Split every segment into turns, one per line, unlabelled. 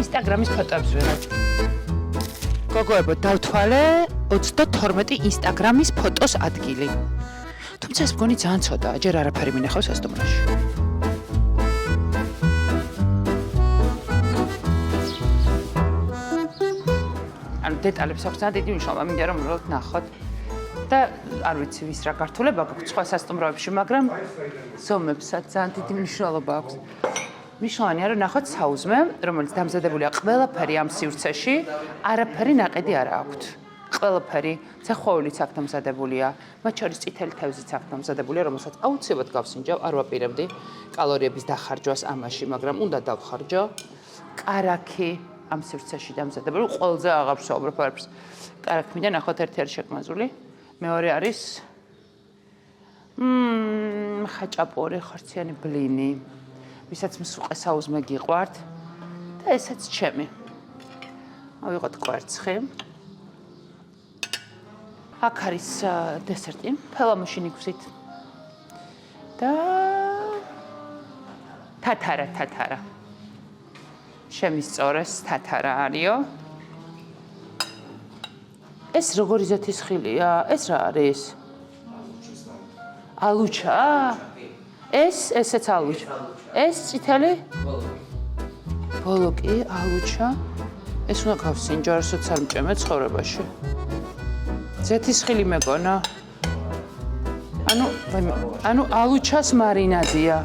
ინსტაგრამის ფოტოებს ვიღებ. გოგოებო, დავთვალე 32 ინსტაგრამის ფოტოს ადგილი. თუმცა ეს მგონი ძალიან ცოტაა, ჯერ არაფერი მინახავს სასტუმროში. ანუ დეტალებს აქვს ძალიან დიდი მნიშვნელობა, მინდა რომ უბრალოდ ნახოთ. და არ ვიცი ვის რა გართულება გაქვს სხვა სასტუმროებში, მაგრამ ზომებსაც ძალიან დიდი მნიშვნელობა აქვს. მნიშვნელოვანია რომ ნახოთ საუზმე, რომელიც დამზადებულია ყველაფერი ამ სივრცეში, არაფერი ნაყედი არ აქვს. ყველაფერი, ცეხვეულიც აქ დამზადებულია, მათ შორის წითელი თევზიც აქ დამზადებულია, რომელსაც აუცილებლად გავსინჯავ, არ ვაპირებდი კალორიების დახარჯვას ამაში, მაგრამ უნდა დავხარჯო. კარაქი ამ სივრცეში დამზადებული, ყველაზე აღარ ვსაუბრობ არაფერს. კარაქიდან ნახოთ ერთი არის შეკმაზული. მეორე არის ხაჭაპური, ხორციანი ბლინი, ვისაც მსუყე საუზმე გიყვართ და ესეც ჩემი. ავიღოთ კვერცხი. აქ არის დესერტი, ფელამუში ნიგვზით. და თათარა. შემისწორეს თათარა არისო. ეს როგორი ზეთის ხილია? ეს რა არის? ალუჩა? ესეც ალუჩა. ეს წითელი? ბოლოკი, ალუჩა. ეს უნდა გავსინჯო, არასოც არ მჭამე ცხოვრებაში. ზეთის ხილი მეგონა. ანუ ალუჩას მარინადია.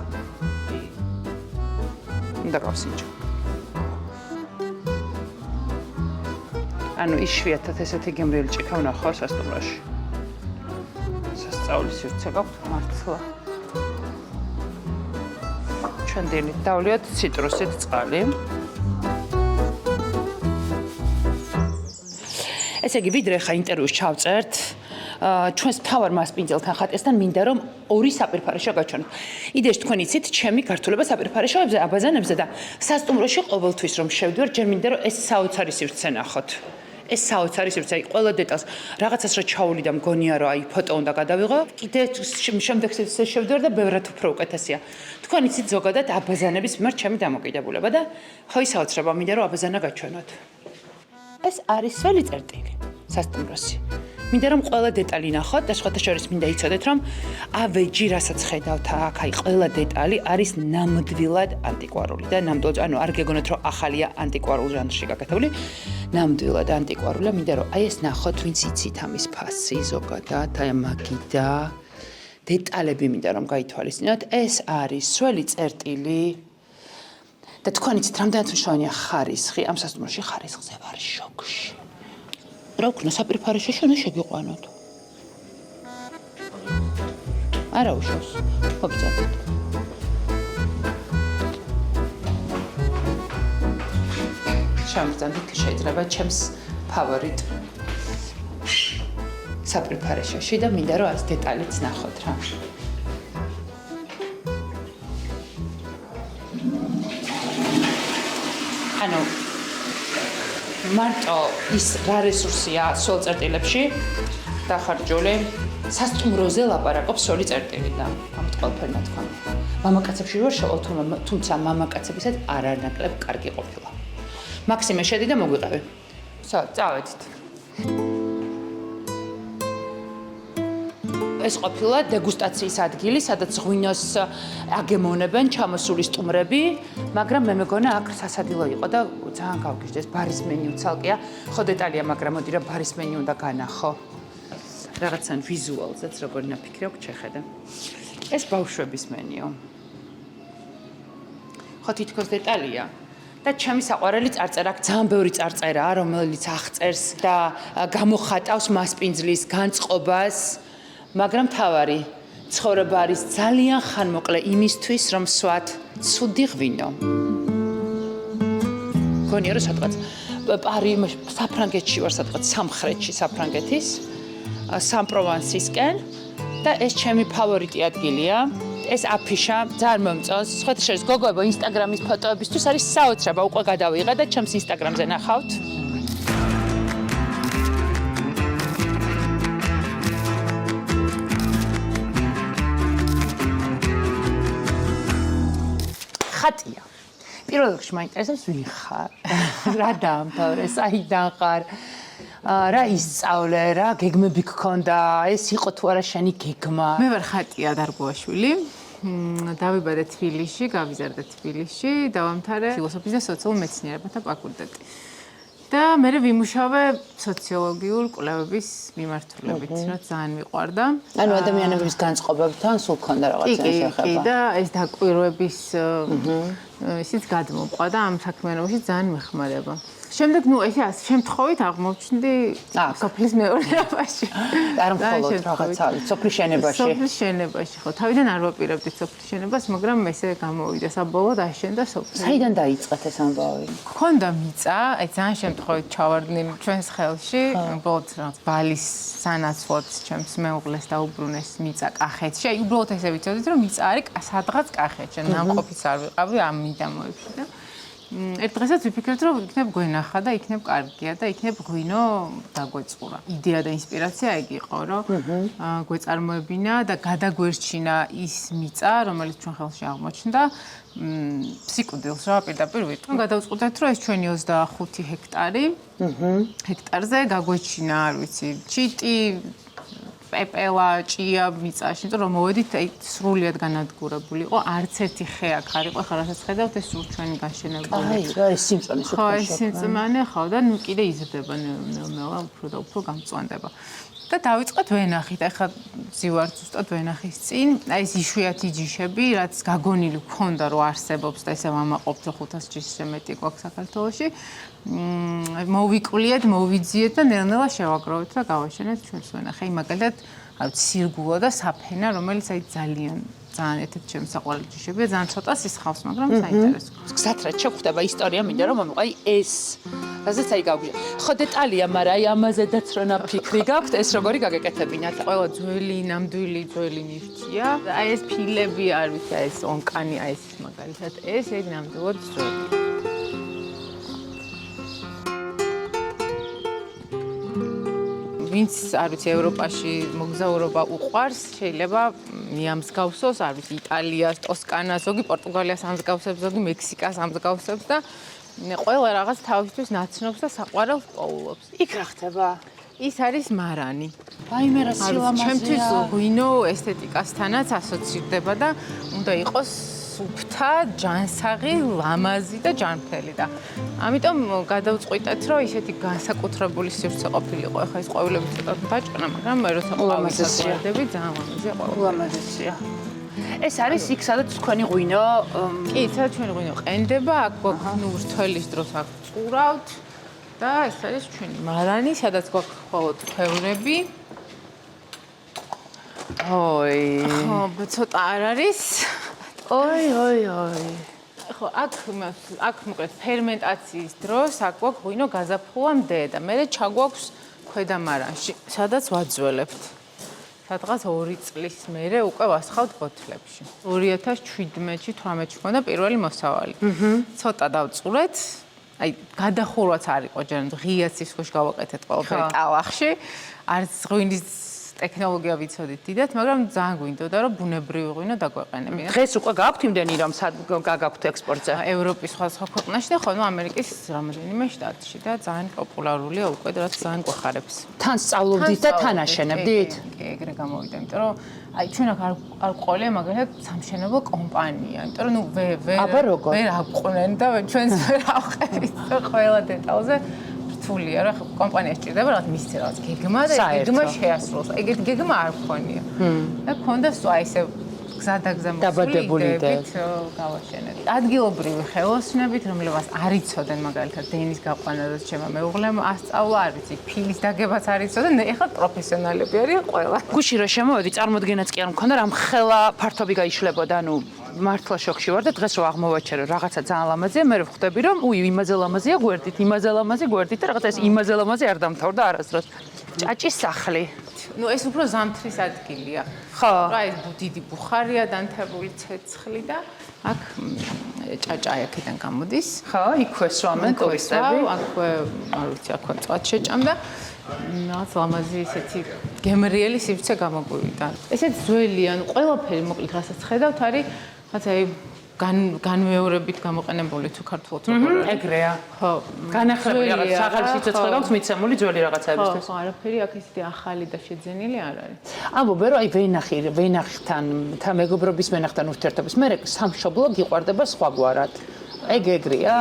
უნდა გავსინჯო. ანუ იშვიათად ესეთი გემრიელი ჭიქა ვნახავ სასტუმროში. სასწაულის სივრცე გაქვთ მართლა. ჩვენ დილით დავლიოთ ციტრუსით წყალი. ესე იგი, ვიდრე ხა ინტერვიუს ჩავწერთ, ჩვენს მთავარ მასპინძელთან ხატესთან მინდა რომ ორი საპირფარეშო გაჩვენოთ. იდეაში თქვენ იცით, ჩემი გართულება საპირფარეშოებზე, აბაზანებზე და სასტუმროში ყოველთვის რომ შევდივარ, ჯერ მინდა რომ ეს საოცარი სივრცე ნახოთ. ეს საოცარი სივრცე, აი ყველა დეტალს, რაღაცას რა ჩაული და მგონია რომ აი ფოტო უნდა გადავიღო, კიდე შემდეგ სივრცეში შევდივარ და ბევრად უფრო უკეთესია. თქვენ იცით ზოგადად აბაზანების მიმართ ჩემი დამოკიდებულება და ხო ისაოცრება მინდა რომ აბაზანა გაჩვენოთ. ეს არის სველი წერტილი სასტუმროში. მინდა რომ ყველა დეტალი ნახოთ და სხვათა შორის მინდა იცოდეთ რომ ავეჯი რასაც ხედავთ აქ, აი ყველა დეტალი არის ნამდვილად ანტიკვარული და ნამდვილად ანუ არ გეგონოთ რომ ახალია ანტიკვარულ ჟანრში გაკეთებული, ნამდვილად ანტიკვარულია, მინდა რომ აი ეს ნახოთ, ვინც იცით ამის ფასი ზოგადად, აი მაგიდა დეტალები მინდა რომ გაითვალისწინოთ, ეს არის სველი წერტილი და თქვენ იცით რამდენად მნიშვნელოვანია ხარისხი, ამ სასტუმროში ხარისხზე ვარ შოკში. რა ვქნა საპირფარეშოში უნდა შეგიყვანოთ. არა უშავს. მოგწადეთ. შემძანდით შეიძლება ჩემს ფავორიტ საპირფარეშოში და მინდა რომ ეს დეტალიც ნახოთ რა. ანუ მარტო ის რა რესურსია სულ წერტილებში დახარჯული სასტუმროზე ლაპარაკობს სული წერტილი და ამით ყველაფერი ნათქვამი. მამაკაცებში ვარ შეოთუმა, თუმცა მამაკაცებისაც არანაკლებ კარგი ყოფილა. მაქსიმე შედი და მოგვიყევი. წავედით. ეს ყოფილა დეგუსტაციის ადგილი, სადაც ღვინოს აგემონებენ ჩამოსული სტუმრები, მაგრამ მე მეგონა აქ სასადილო იყო და ძალიან გავგიჟდეს ბარის მენიუ ცალკეა. ხო დეტალია, მაგრამ მოდი რა ბარის მენიუ უნდა განახო. რაღაცან ვიზუალზეც როგორ ნაფიქრე აქვს შეხედა. ეს ბავშვების მენიუ. ხო თითქოს დეტალია. და ჩემი საყვარელი წარწერა, აქ ძალიან ბევრი წარწერაა, რომელიც აღწერს და გამოხატავს მასპინძლის განწყობას. მაგრამ თავარი ცხოვრება არის ძალიან ხანმოკლე იმისთვის, რომ სვათ ცუდი ღვინო. გონია რომ სადღაც საფრანგეთში ვარ, სადღაც სამხრეთში საფრანგეთის, სან-პროვანსისკენ და ეს ჩემი ფავორიტი ადგილია. ეს აფიშა ძალიან მომწონს. სხვათა შორის გოგოებო, ინსტაგრამის ფოტოებისთვის არის საოცრება, უკვე გადავიღე და ჩემს ინსტაგრამზე ნახავთ. ხატია. პირველ რიგში მაინტერესებს ვინ ხარ? რა დაამთავრე, საიდან ხარ? რა ისწავლე, რა გეგმები გქონდა? ეს იყო თუ არა შენი გეგმა?
მე ვარ ხატია დარგუაშვილი. დავიბადე თბილისში, გავიზარდე თბილისში, დავამთავრე ფილოსოფიის და სოციალურ მეცნიერებათა ფაკულტეტი. და მე ვიმუშავე სოციოლოგიურ კვლევების მიმართულებით, რაც ძალიან მიყვარდა.
ანუ ადამიანების განწყობებთან სულ ქონდა რაღაცა შეხება.
კი, და ეს დაკვირვების ისიც გადმოყვა და ამ საქმიანობაში ძალიან მეხმარება. შემდეგ ესე შემთხვევით აღმოჩნდი სოფლის მეურნეობაში.
არ მხოლოდ რაღაცა სოფლის შენებაში.
სოფლის შენებაში, ხო, თავიდან არ ვაპირებდი სოფლის შენებას, მაგრამ ესე გამოვიდა საბოლოოდ აშენდა სოფლი.
საიდან დაიწყეთ ეს ამბავი?
გქონდა მიწა, აი ძალიან შემთხვევით ჩავარდნი ჩვენს ხელში, უბრალოდ რაღაც ბალის სანაცვლოდ ჩემს მეუღლეს დაუბრუნეს მიწა კახეთში. აი უბრალოდ ესე ვიცოდით, რომ მიწა არის სადღაც კახეთში, ნამყოფიც არ ვიყავი ამ მიდამოებში და ერთ დღესაც ვიფიქრეთ, რომ იქნებ გვენახა და იქნებ კარგია და იქნებ ღვინო დაგვეწყურა. იდეა და ინსპირაცია ეგ იყო, რომ გვეწარმოებინა და გადაგვერჩინა ის მიწა, რომელიც ჩვენ ხელში აღმოჩნდა, სიკვდილს რა პირდაპირ ვიტყვი. გადავწყვეტეთ, რომ ეს ჩვენი 25 ჰექტარი, ჰექტარზე გაგვეჩინა, არ ვიცი, ჩიტი, პეპელა, ჭია მიწაში, იმიტომ რომ მოვედით, აი სრულიად განადგურებული იყო, არც ერთი ხე აქ არ იყო, ხა რასაც ხედავთ, ეს სულ ჩვენი გაშენებული.
აი, რა ეს სიმწვანე
ხო, ეს სიმწვანე, ხო, და ნუ კიდე იზრდება ნელა, უფრო და უფრო გამწვანდება. და დავიწყეთ ვენახით, ახლა ზივარ ზუსტად ვენახის წინ, აი ეს იშვიათი ჯიშები, რაც გაგონილი ქონდა, რომ არსებობს და ესე ვამაყობთ, რომ 500 ჯიშზე მეტი გვაქვს საქართველოში. მოვიკვლიეთ, მოვიძიეთ და ნელ-ნელა შევაგროვეთ და გავაშენეთ ჩვენს ვენახი. მაგალითად, არ ვიცი, სირგულო და საფენა, რომელიც აი ძალიან ერთ-ერთი ჩემი საყვარელი ჯიშებია, ძალიან ცოტა სისხავს, მაგრამ საინტერესო.
გზად რაც შეხვდება ისტორია, მინდა რომ მომიყვა ეს რაზეც აი გავგიჟე. ხო დეტალია, მაგრამ აი ამაზედაც რო ნაფიქრი გაქვთ, ეს როგორი გაგეკეთებინათ?
ყველა ძველი, ნამდვილი ძველი ნივთია. აი ეს ფილები, არ ვიცი, აი ეს ონკანი, აი ეს მაგალითად, ეს ეგ ნამდვილად ძველი. ვინც არ ვიცი ევროპაში მოგზაურობა უყვარს, შეიძლება მიამსგავსოს, არ ვიცი იტალიას, ტოსკანას, ზოგი პორტუგალიას ამსგავსებს, ზოგი მექსიკას ამსგავსებს და ყველა რაღაც თავისთვის ნაცნობს და საყვარელს პოულობს.
იქ რა ხდება?
ის არის მარანი.
აი მე რა სილამაზეა.
ჩემთვის ღვინო ესთეტიკასთანაც ასოცირდება და უნდა იყოს სუფთა, ჯანსაღი, ლამაზი და ჯანმრთელი და ამიტომ გადავწყვიტეთ, რომ ისეთი განსაკუთრებული სივრცე ყოფილიყო. ახლა ეს ყვავილები ცოტა დაჭყნა, მაგრამ მე როცა ყვავილებსა ვდები, ძალიან ლამაზია ყვავილი.
ლამაზია. ეს არის იქ, სადაც თქვენი ღვინო
კი, სადაც ჩვენი ღვინო ყენდება, აქ გვაქვს ნუ რთველის დროს აქ წურავთ და ეს არის ჩვენი მარანი, სადაც გვაქვს მხოლოდ ქვევრები. ოი. ხო, ცოტა არ არის.
ოი.
ხო, აქ მოკლედ ფერმენტაციის დროს აქ გვაქვს ღვინო გაზაფხულამდე და მერე ჩაგვაქვს ქვედა მარანში, სადაც ვაძველებთ. სადღაც 2 წლის მერე უკვე ვასხავთ ბოთლებში. 2017-ში, 18-ში მქონდა პირველი მოსავალი. ცოტა დავწურეთ. აი, გადახურვაც არ იყო ჯერ ღია ცისხლში გავაკეთეთ ყველაფერი ტალახში. არც ღვინის ტექნოლოგია ვიცოდით დიდად, მაგრამ ძალიან გვინდოდა რომ ბუნებრივი ღვინო დაგვეყენებინა.
დღეს უკვე გაქვთ იმდენი რომ გაგაქვთ ექსპორტზე?
ევროპის სხვადასხვა ქვეყნაში და ხოლმე ამერიკის რამოდენიმე შტატში და ძალიან პოპულარულია უკვე და რაც ძალიან გვეხარებს.
თან სწავლობდით და თან აშენებდით?
კი, ეგრე გამოვიდა, იმიტომ რომ აი ჩვენ არ ყოლია მაგალითად სამშენებლო კომპანია, იმიტომ რომ ნუ ვერ აყვნენ და ჩვენს ვერ ავყევით ყველა დეტალზე. რთულია რა კომპანია სჭირდება რაღაც მისცე რაღაც გეგმა და გეგმა შეასრულოს. ეგეთი გეგმა არ მქონია. და მქონდა სულ აი ესე გზადაგზა
დაბადებულიდებით
გავაშენეთ. ადგილობრივი ხელოსნებით, რომლებსაც არ იცოდნენ მაგალითად დენის გაყვანადაც ჩემმა მეუღლემ ასწავლა, არ ვიცი, ფილის დაგებაც არ იცოდნენ, ეხლა პროფესიონალები არიან ყველა.
გუში რო შემოვედი, წარმოდგენაც კი არ მქონდა, რამ ხელა ფართობი გაიშლებოდა, ანუ მართლა შოქში ვარ და დღეს რო აღმოვაჩერო რაღაცა ძალიან ლამაზია, მე ვხვდები რომ იმაზე ლამაზია გვერდით, იმაზე ლამაზი გვერდით და რაღაცა ეს იმაზე ლამაზი არ დამთავრდა არასდროს. ჭაჭის სახლი.
ნუ ეს უფრო ზამთრის ადგილია.
ხო.
რა ეს დიდი ბუხარია, დანთებული ცეცხლი და აქ ჭაჭა აქედან გამოდის.
ხო, იქვე სვამენ ტურისტები.
აქვე, არ ვიცი, აქვე წვათ შეჭამდა. რაღაც ლამაზი ესეთი გემრიელი სივრცე გამოგვივიდა. ესეც ძველი, ანუ ყველაფერი მოკლედ რასაც ხედავთ არის რაღაცა განმეორებით გამოყენებული თუ ქართულად როგორ არის.
ეგრეა.
ხო.
განახლებული რაღაც აღარ სიცოცხლე გაქვს მიცემული ძველი რაღაცებისთვის.
ხო, არაფერი აქ ისეთი ახალი და შეძენილი არ არის.
ამბობე რომ აი ვენახთან თან მეგობრობის ვენახთან ურთიერთობის მე სამშობლო გიყვარდება სხვაგვარად. ეგრეა?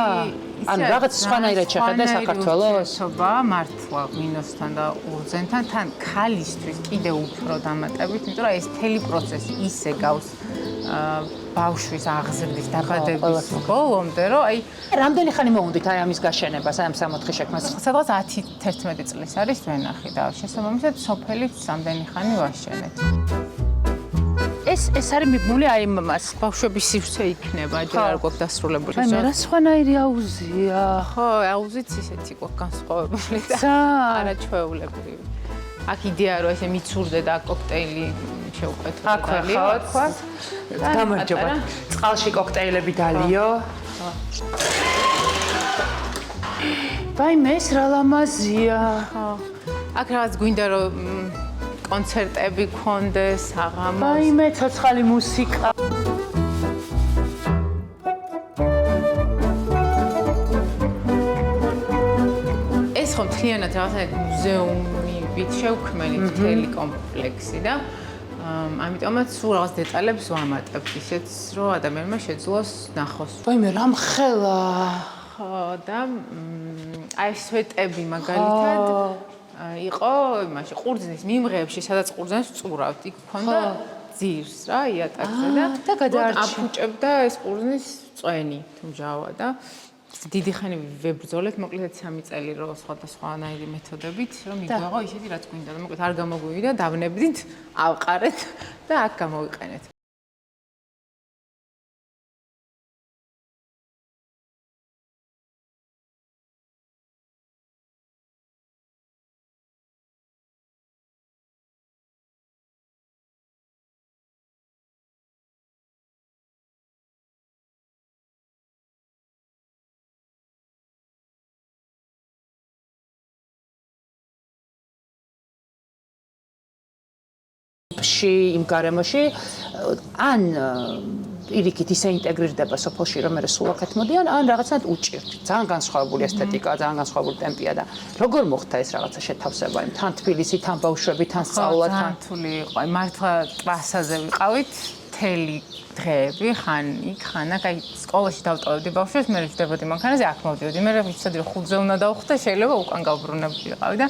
ანუ რაღაც სხვანაირად შეხედა საქართველოს?
სობა მართლა მინოსთან და ურძენთან თან ქალისთვის კიდე უფრო დამატებით, იმიტომ რომ ეს მთელი პროცესი ისე გავს ბავშვის აღზრდის დაბადების ბოლომდე, რომ აი
რამდენი ხანი მოუნდით აი ამის გაშენებას, აი ამ 64 შექმნას?
სადღაც 10-11 წლის არის ვენახი და შესაბამისად სოფელიც რამდენი ხანი ვაშენეთ.
ეს არის მიბმული აი მას
ბავშვების სივრცე იქნება, ჯერ არ გვაქვს დასრულებული.
აი მე რა სხვანაირი აუზია.
ხო, აუზიც ისეთი გვაქვს განსხვავებული და არაჩვეულებრივი. აქ იდეა რომ ესე მიცურდე და კოქტეილი შევყვეთ
ხო. გამარჯობა. წყალში კოქტეილები დალიო. ვაიმე ეს რა ლამაზია.
ხო. აქ რაღაც გვინდა რომ კონცერტები გქონდეს, საღამოს.
ვაიმე ცოცხალი მუსიკა.
ეს ხო მთლიანად რაღაცა მუზეუმით შევქმნილი მთელი კომპლექსი და ამიტომაც სულ რაღაც დეტალებს ვამატებთ ისეც რომ ადამიანმა შეძლოს ნახოს.
ვაიმე რა მხელა.
ხო და აი სვეტები მაგალითად იყო იმაში ყურძნის მიმღებში, სადაც ყურძნებს წურავთ, იქ ქონდა ძირს რა იატაკზე
და გადაარჩა.
აფუჭებდა ეს ყურძნის წვენი თუ მჟავა და დიდი ხანი ვებრძოლეთ, მოკლედ 3 წელი რო სხვადასხვანაირი მეთოდებით, რომ მიგვეღო ისეთი რაც გვინდა და მოკლედ არ გამოგვივიდა, დავნებდით, ავყარეთ და აქ გამოვიყენეთ.
იმ გარემოში ან პირიქით ისე ინტეგრირდება სოფელში, რომ მე სულ აქეთ მოდიან, ან რაღაცნაირად უჭირთ. ძალიან განსხვავებული ესთეტიკაა, ძალიან განსხვავებული ტემპია და როგორ მოხდა ეს რაღაცა შეთავსება? თან თბილისი, თან ბავშვები, თან სწავლა, თან
რთული იყო. აი მართლა ტრასაზე ვიყავით მთელი დღეები, ხან იქ, ხან აქ, აი სკოლაში დავტოვებდი ბავშვებს, მე ვждებოდი მანქანაზე, აქ მოვდიოდი. მე ვიცოდი რომ 5-ზე უნდა დავხვდე, შეიძლება უკან გავბრუნებულიყავი და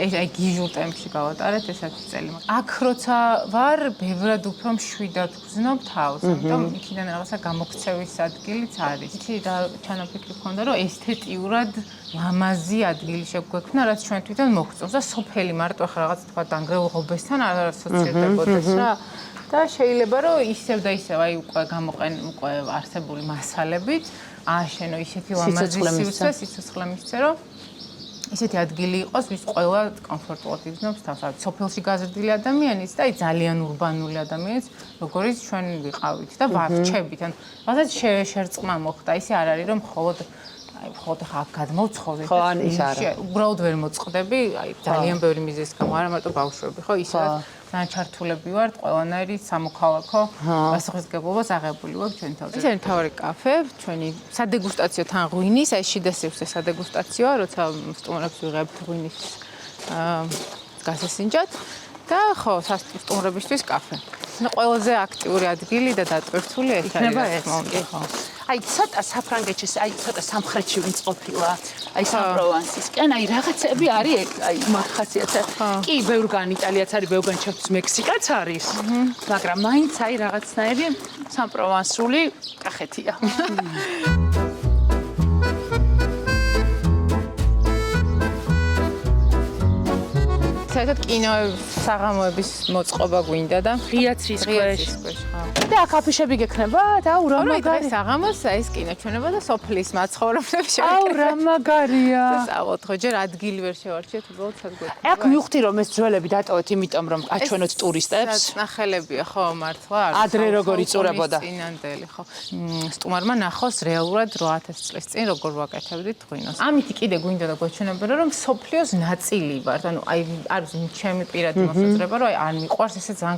ეს აი გიჟურ ტემპში გავატარეთ ეს 10 წელი. აქ როცა ვარ, ბევრად უფრო მშვიდად ვგზნობ თავს, ამიტომ იქიდან რაღაცა გამოქცევის ადგილიც არის. იცი რა ჩანაფიქრი მქონდა, რომ ესთეტიურად ლამაზი ადგილი შეგვექმნა, რაც ჩვენ თვითონ მოგწონს და სოფელი მარტო ახლა რაღაც თქვა დანგრეულ ღობესთან არ ასოცირდებოდეს რა. და შეიძლება რომ ისევ და ისევ აი უკვე არსებული მასალებით ააშენო ისეთი ლამაზი სივრცე, სიცოცხლე მისცე, რომ ისეთი ადგილი იყოს, ვის ყველა კომფორტულად იგრძნობს თავს. აი სოფელში გაზრდილი ადამიანიც და აი ძალიან ურბანული ადამიანიც, როგორიც ჩვენ ვიყავით და ვარჩებით. ან რაღაცა შერწყმა მოხდა. ისე არ არის რომ მხოლოდ ხა აქ გადმოვცხოვდეთ.
ხო, ან ის არა.
უბრალოდ ვერ მოწყდები, აი ძალიან ბევრი მიზეზის გამო, არა მარტო ბავშვები, ხო, ისაც ძალიან ჩართულები ვართ, ყველანაირი სამოქალაქო პასუხისმგებლობას აღებული ვართ ჩვენ თავზე. ეს არის მთავარი კაფე, ჩვენი სადეგუსტაციო თან ღვინის, აი შიდა სივრცე სადეგუსტაციოა, როცა სტუმრებს ვიღებთ ღვინის გასასინჯად და ხო, სტუმრებისთვის კაფე. ყველაზე აქტიური ადგილი და დატვირთული ეს არის. ხო.
აი ცოტა საფრანგეთში, აი ცოტა სამხრეთში ვინც ყოფილა, აი სან-პროვანსისკენ, აი რაღაცები არის, აი მახასიათე. კი, ბევრგან იტალიაც არის, ბევრგან ჩემთვის მექსიკაც არის. მაგრამ მაინც აი რაღაცნაირი სან-პროვანსული კახეთია.
საერთოდ კინო საღამოების მოწყობა გვინდა და
ღია ცრის ქვეშ.
ხო.
და აქ აფიშები გექნება და აუ რა მაგარი.
საღამოს ეს კინო ჩვენება და სოფლის მაცხოვრებლებს შევიკეთებ.
აუ რა მაგარია.
წავოთ ხო ჯერ ადგილი ვერ შევარჩიეთ უბრალოდ სადგურში.
აქ მივხვდი რომ ეს ძველები დატოვეთ იმიტომ რომ აჩვენოთ ტურისტებს.
ნახელებია ხო მართლა არის.
ადრე როგორ იწურებოდა.
წინანდელი ხო. სტუმარმა ნახოს რეალურად 8000 წლის წინ როგორ ვაკეთებდით ღვინოს. ამით კიდე გვინდა და გვეჩვენებოდა რომ სოფლიოს ნაწილი ვართ. ანუ აი არის ჩემი პირადი მოსაზრება რომ აი არ მიყვარს ესე ძალიან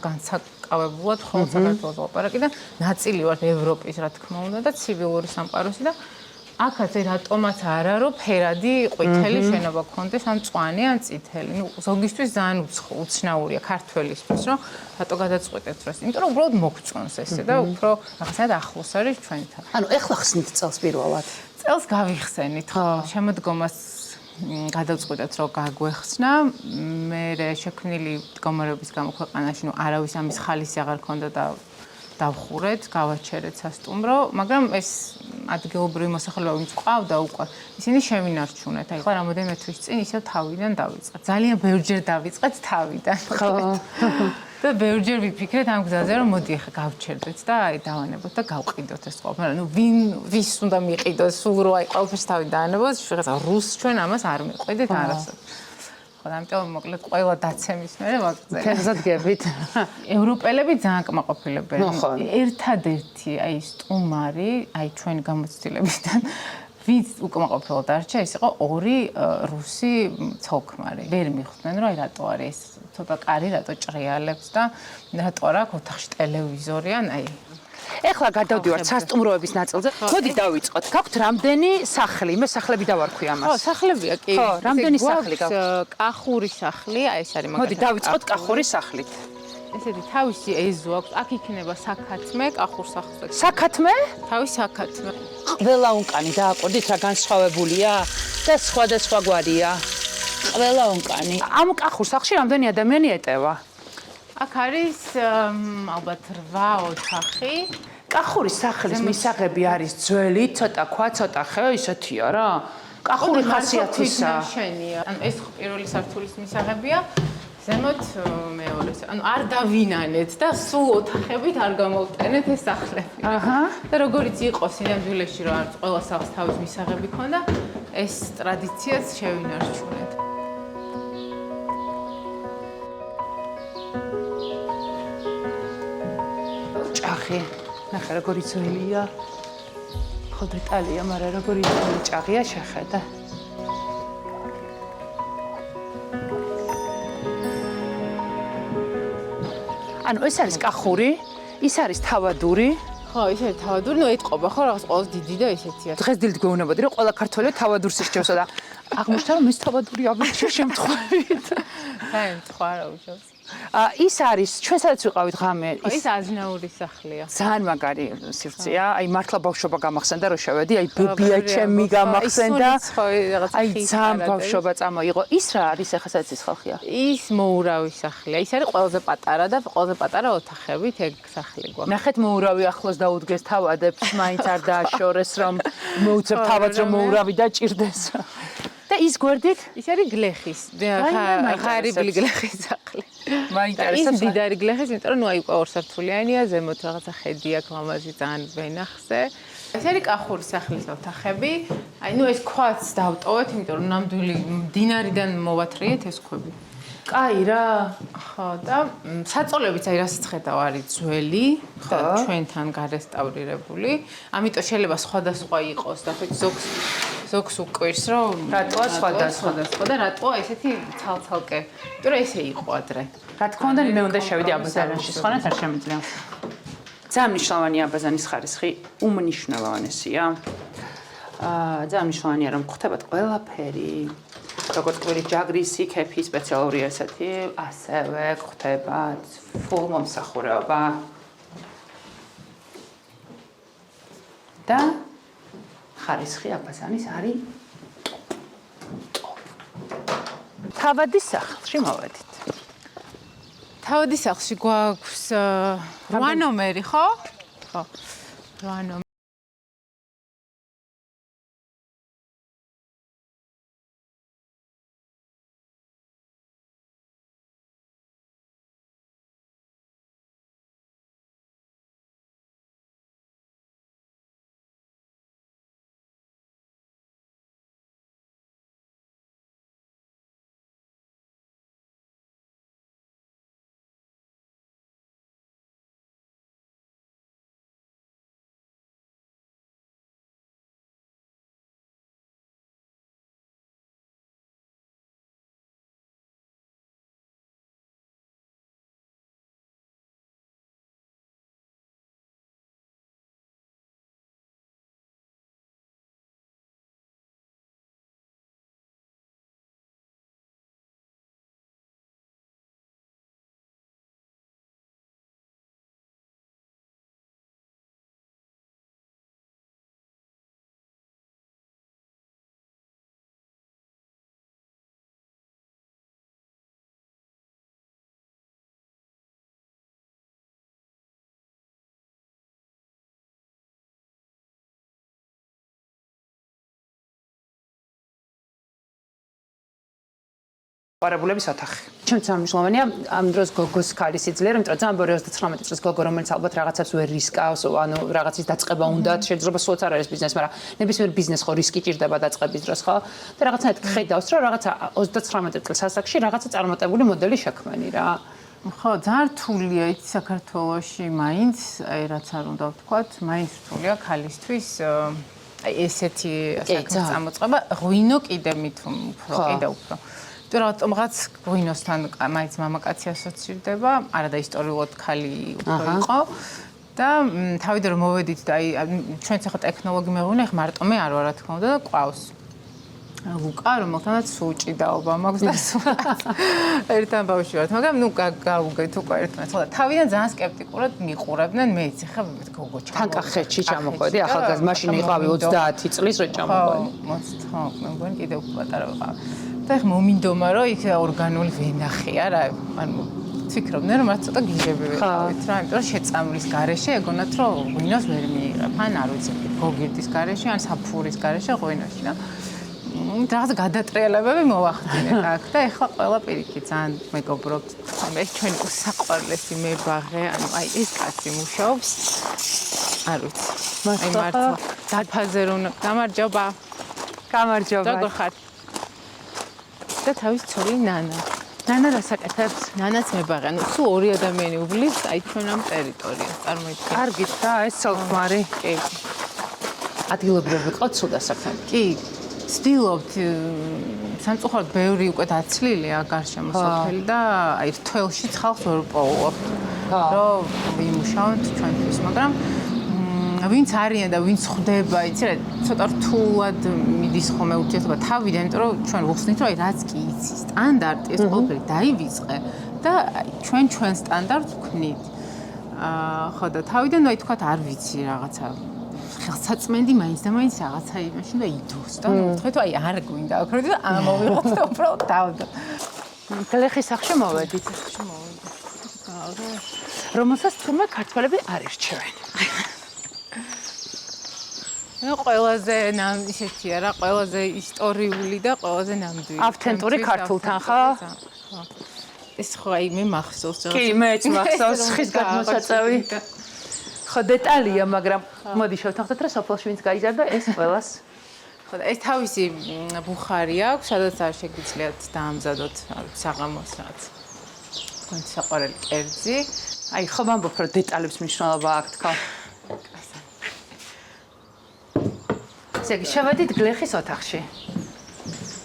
განსაკავებულად ხოლმე საქართველოს ლაპარაკი და ნაწილი ვარ ევროპის, რა თქმა უნდა და ცივილური სამყაროსი და აქაც რატომაც არა რომ ფერადი ყვითელი შენობა გქონდეს ან მწვანე ან წითელი. ნუ ზოგისთვის ძალიან უცნაურია ქართველისთვის რომ რატო გადაწყვეტეთ დროს. იმიტომ რომ უბრალოდ მოგწონს ესე და უფრო რაღაცნაირად ახლოს არის ჩვენთან.
ანუ ეხლა ხსნით წელს პირველად.
წელს გავიხსენით ხო შემოდგომას გადავწყვეტეთ რომ გაგვეხსნა მე შექმნილი მდგომარეობის გამო ქვეყანაში ნუ არავის ამის ხალისი აღარ ქონდა და დავხურეთ, გავაჩერეთ სასტუმრო, მაგრამ ეს ადგილობრივი მოსახლეობა ვინც ყავდა უკვე, ისინი შევინარჩუნეთ. აი, ხლა რამოდენიმე თვის წინ ისევ თავიდან დავიწყეთ. ძალიან ბევრჯერ დავიწყეთ თავიდან. ხო. და ბევრჯერ ვიფიქრეთ ამ გზაზე, რომ მოდი ახლა გავჩერდეთ და აი დავანებოთ და გავყიდოთ ეს ყველაფერი. ანუ ვის უნდა მიყიდოს, სულ რო აი ყველაფერს თავი დაანებოთ, რაღაცა რუსს ჩვენ ამას არ მიყვიდეთ არასდროს. ხო, ამიტომ მოკლედ ყველა დაცემის მერე ვაგრძელებ.
თეზადგებით.
ევროპელები ძალიან კმაყოფილებენ. ერთადერთი აი სტუმარი, აი ჩვენი გამოცდილებიდან ვინც უკმაყოფილო დარჩა, ეს იყო ორი რუსი ცოლ-ქმარი. ვერ მიხვდნენ, რომ აი რატო არის ეს ცოტა კარი, რატო ჭრიალებს და რატო არა აქვს ოთახში ტელევიზორი ან აი
ეხლა გადავდივართ სასტუმროების ნაწილზე. მოდი დავიწყოთ. გაქვთ რამდენი სახლი? მე სახლები დავარქვი ამას.
ხო, სახლებია კი.
ხო, რამდენი სახლი გაქვთ?
კახური სახლი, აი ეს არის მაგალითად.
მოდი დავიწყოთ კახური სახლით.
ესეთი თავისი ეზო აქვს. აქ იქნება საქათმე, კახურ სახლზე.
საქათმე?
თავის საქათმე.
ყველა უკანი დააკვირდით რა განსხვავებულია და სხვადასხვა გვარია. ყველა უკანი. ამ კახურ სახლში რამდენი ადამიანი ეტევა?
აქ არის ალბათ 8 ოთახი.
კახური სახლის მისაღები არის ძველი, ცოტა ქვა, ცოტა ხე, ისეთია რა. კახური ხასიათისა.
ანუ ეს პირველი სართულის მისაღებია. ზემოთ მეორე. ანუ არ დავინანეთ და სულ ოთახებით არ გამოვტენეთ ეს სახლები. აჰა. და როგორიც იყო სინამდვილეში რომ არ ყველა სახლს თავის მისაღები ქონდა, ეს ტრადიციაც შევინარჩუნეთ.
ჭაღი. ნახე როგორი ძველია. ხო დეტალია, მაგრამ როგორი ძველი ჭაღია შეხედა. ანუ ეს არის კახური, ის არის თავადური.
ხო, ის არის თავადური, ნუ ეთყობა ხო რაღაც ყოველს დიდი და ესეთია.
დღეს დილით გვეუბნებოდი რომ ყველა ქართველი თავადურს ისჩევსა და აღმოჩნდა რომ ეს თავადური აბრჩე შემთხვევით.
აი, თქვა რა უშავს.
ის არის ჩვენ სადაც ვიყავით ღამე
ის აზნაური სახლია.
ძალიან მაგარი სივრცეა. აი მართლა ბავშვობა გამახსენდა რომ შევედი, აი ბებია ჩემი გამახსენდა. აი ძალიან ბავშვობა წამოიღო. ის რა არის ახლა სადაც ის ხალხია?
ის მოურავი სახლია. ის არის ყველაზე პატარა და ყველაზე პატარა ოთახებით ეგ სახლი გვაქვს.
ნახეთ მოურავი ახლოს დაუდგეს თავადებს, მაინც არ დააშორეს რომ მოუწევ თავადს რომ მოურავი დაჭირდეს. და ის გვერდით
ის არის გლეხის, ღარიბი გლეხის სახლი.
მაინტერესებს.
ის დიდარი გლეხის, იმიტომ რომ ნუ აი უკვე ორსართულიანია, ზემოთ რაღაცა ხედი აქვს, ლამაზი ძალიან ვენახზე. ეს არის კახური სახლის ოთახები. აი ნუ ეს ქვაც დავტოვეთ, იმიტომ რომ ნამდვილი მდინარიდან მოვათრიეთ ეს ქვები.
კაი რა.
ხო და საწოლებიც აი რასაც ხედავ არის ძველი და ჩვენთან გარესტავრირებული. ამიტომ შეიძლება სხვადასხვა იყოს და ხო ზოგს უკვირს რომ
რატოა სხვადასხვა
და რატოა ესეთი ცალცალკე. იმიტომ რომ ესე იყო ადრე.
რა თქმა უნდა მე უნდა შევიდე აბაზანში, სხვანაირად არ შემიძლია. ძალიან მნიშვნელოვანია აბაზანის ხარისხი, უმნიშვნელოვანესია. ძალიან მნიშვნელოვანია რომ გხვდებათ ყველაფერი. როგორც კვირის ჯაგრისი, ქეფი, სპეციალური ესეთი, ასევე გხვდებათ ფულ მომსახურება. და ხარისხი აბაზანის არის თავადის სახლში მოვედით.
თავადის სახლში გვაქვს 8 ნომერი, ხო? ხო. 8 ნომერი.
პარაბულების ოთახი. ჩემთვის მნიშვნელოვანია ამ დროს გოგოს ქალის სიძლიერე, იმიტომ რომ ძალიან ბევრი 39 წლის გოგო, რომელიც ალბათ რაღაცებს ვერ რისკავს, ანუ რაღაცის დაწყება უნდათ, შეიძლება სულაც არ არის ბიზნესი, მაგრამ ნებისმიერ ბიზნესს ხო რისკი ჭირდება დაწყების დროს, ხო? და რაღაცნაირად ხედავს, რომ რაღაცა 39 წლის ასაკში რაღაცა წარმატებული მოდელი შექმენი რა.
ხო, ძალიან რთულია იცი საქართველოში მაინც, აი რაც არ უნდა ვთქვათ, მაინც რთულია ქალისთვის აი ესეთი საქმის წამოწყება, ღვინო კიდე მით უფრო, კიდე უფრო. იმიტომ რაღაც ღვინოსთან მაინც მამაკაცი ასოცირდება, არა და ისტორიულად ქალი უფრო იყო და თავიდან რომ მოვედით და აი ჩვენც ახლა ტექნოლოგი მეღვინე, ხა მარტო მე არ ვარ რა თქმა უნდა და ყავს. ლუკა, რომელთანაც სულ ჭიდაობა მაქვს და სულ ერთთან ბავშვი ვართ, მაგრამ ნუ გავუგეთ უკვე ერთმანეთს. ხო და თავიდან ძალიან სკეპტიკურად მიყურებდნენ, მეც ხა გოგო ჩამოვიდა.
თანკახეთში ჩამოხვედი, ახალგაზრდა მაშინ იყავი 30 წლის რო ჩამოვედი.
ხო, მე მგონი კიდევ უფრო პატარა ვიყავ. და ხა მომინდომა რომ იქ ორგანული ვენახია რა, ანუ ვფიქრობდნენ რომ რაც ცოტა გიჟები ვიყავით რა, იმიტომ რომ შეწამლის გარეშე ეგონათ რომ ღვინოს ვერ მიიღებ, ან არ ვიცი, გოგირდის გარეშე, ან საფურის გარეშე ღვინოში და რაღაც გადატრიალებები მოვახდინეთ აქ და ეხლა ყველა პირიქით ძალიან მეგობრობთ. ეს ჩვენი უსაყვარლესი მებაღე, ანუ აი ეს კაცი მუშაობს. არ ვიცი. აი მართლა დაფაზე რომ გამარჯობა.
გამარჯობა.
როგორ ხარ? და თავის ცოლი ნანა. ნანა რასაკეთებს? ნანაც მებაღე. ანუ სულ ორი ადამიანი უვლის აი ჩვენ ამ ტერიტორიას. წარმოიდგინე.
კარგით და ეს ცოლ-ქმარი.
კი.
ადგილობრივი ყავთ სულ დასაქმები.
კი. ვცდილობთ სამწუხაროდ ბევრი უკვე დაცლილია გარშემო სოფელი და აი რთველში ხალხს ვერ პოულობთ რომ ვიმუშაოთ ჩვენთვის, მაგრამ ვინც არიან და ვინც ხვდება, იცი რა, ცოტა რთულად მიდის ხოლმე ურთიერთობა თავიდან, იმიტომ რომ ჩვენ ვხსნით რომ აი რაც კი იცი, სტანდარტი ეს ყველაფერი დაივიწყე და ჩვენ სტანდარტს ვქნით. ხო და თავიდან აი თქვათ არ ვიცი რაღაცა ხელსაწმენდი მაინც და მაინც რაღაცა იმაში და იდოს და თქვით აი არ გვინდა აქროდი და ამოვიღოთ და უბრალოდ დავდო.
გლეხის სახში მოვედით. რომელსაც თურმე ქართველები არ ირჩევენ.
ნუ ყველაზე ისეთია რა, ყველაზე ისტორიული და ყველაზე ნამდვილი.
ავთენტური ქართულთან ხო?
ეს ხო აი მე მახსოვს რა.
კი, მეც მახსოვს ხის გადმოსაწევი. ხო დეტალია, მაგრამ მოდი შევთანხმდეთ რა სოფელში ვინც გაიზარდა ეს ყველას.
ხო და ეს თავისი ბუხარი აქვს, სადაც არ შეგიძლიათ დაამზადოთ საღამოს რაღაც. თქვენ საყვარელი კერძი.
აი ხო ვამბობ რომ დეტალებს მნიშვნელობა აქვს თქო. ესე იგი შევედით გლეხის ოთახში.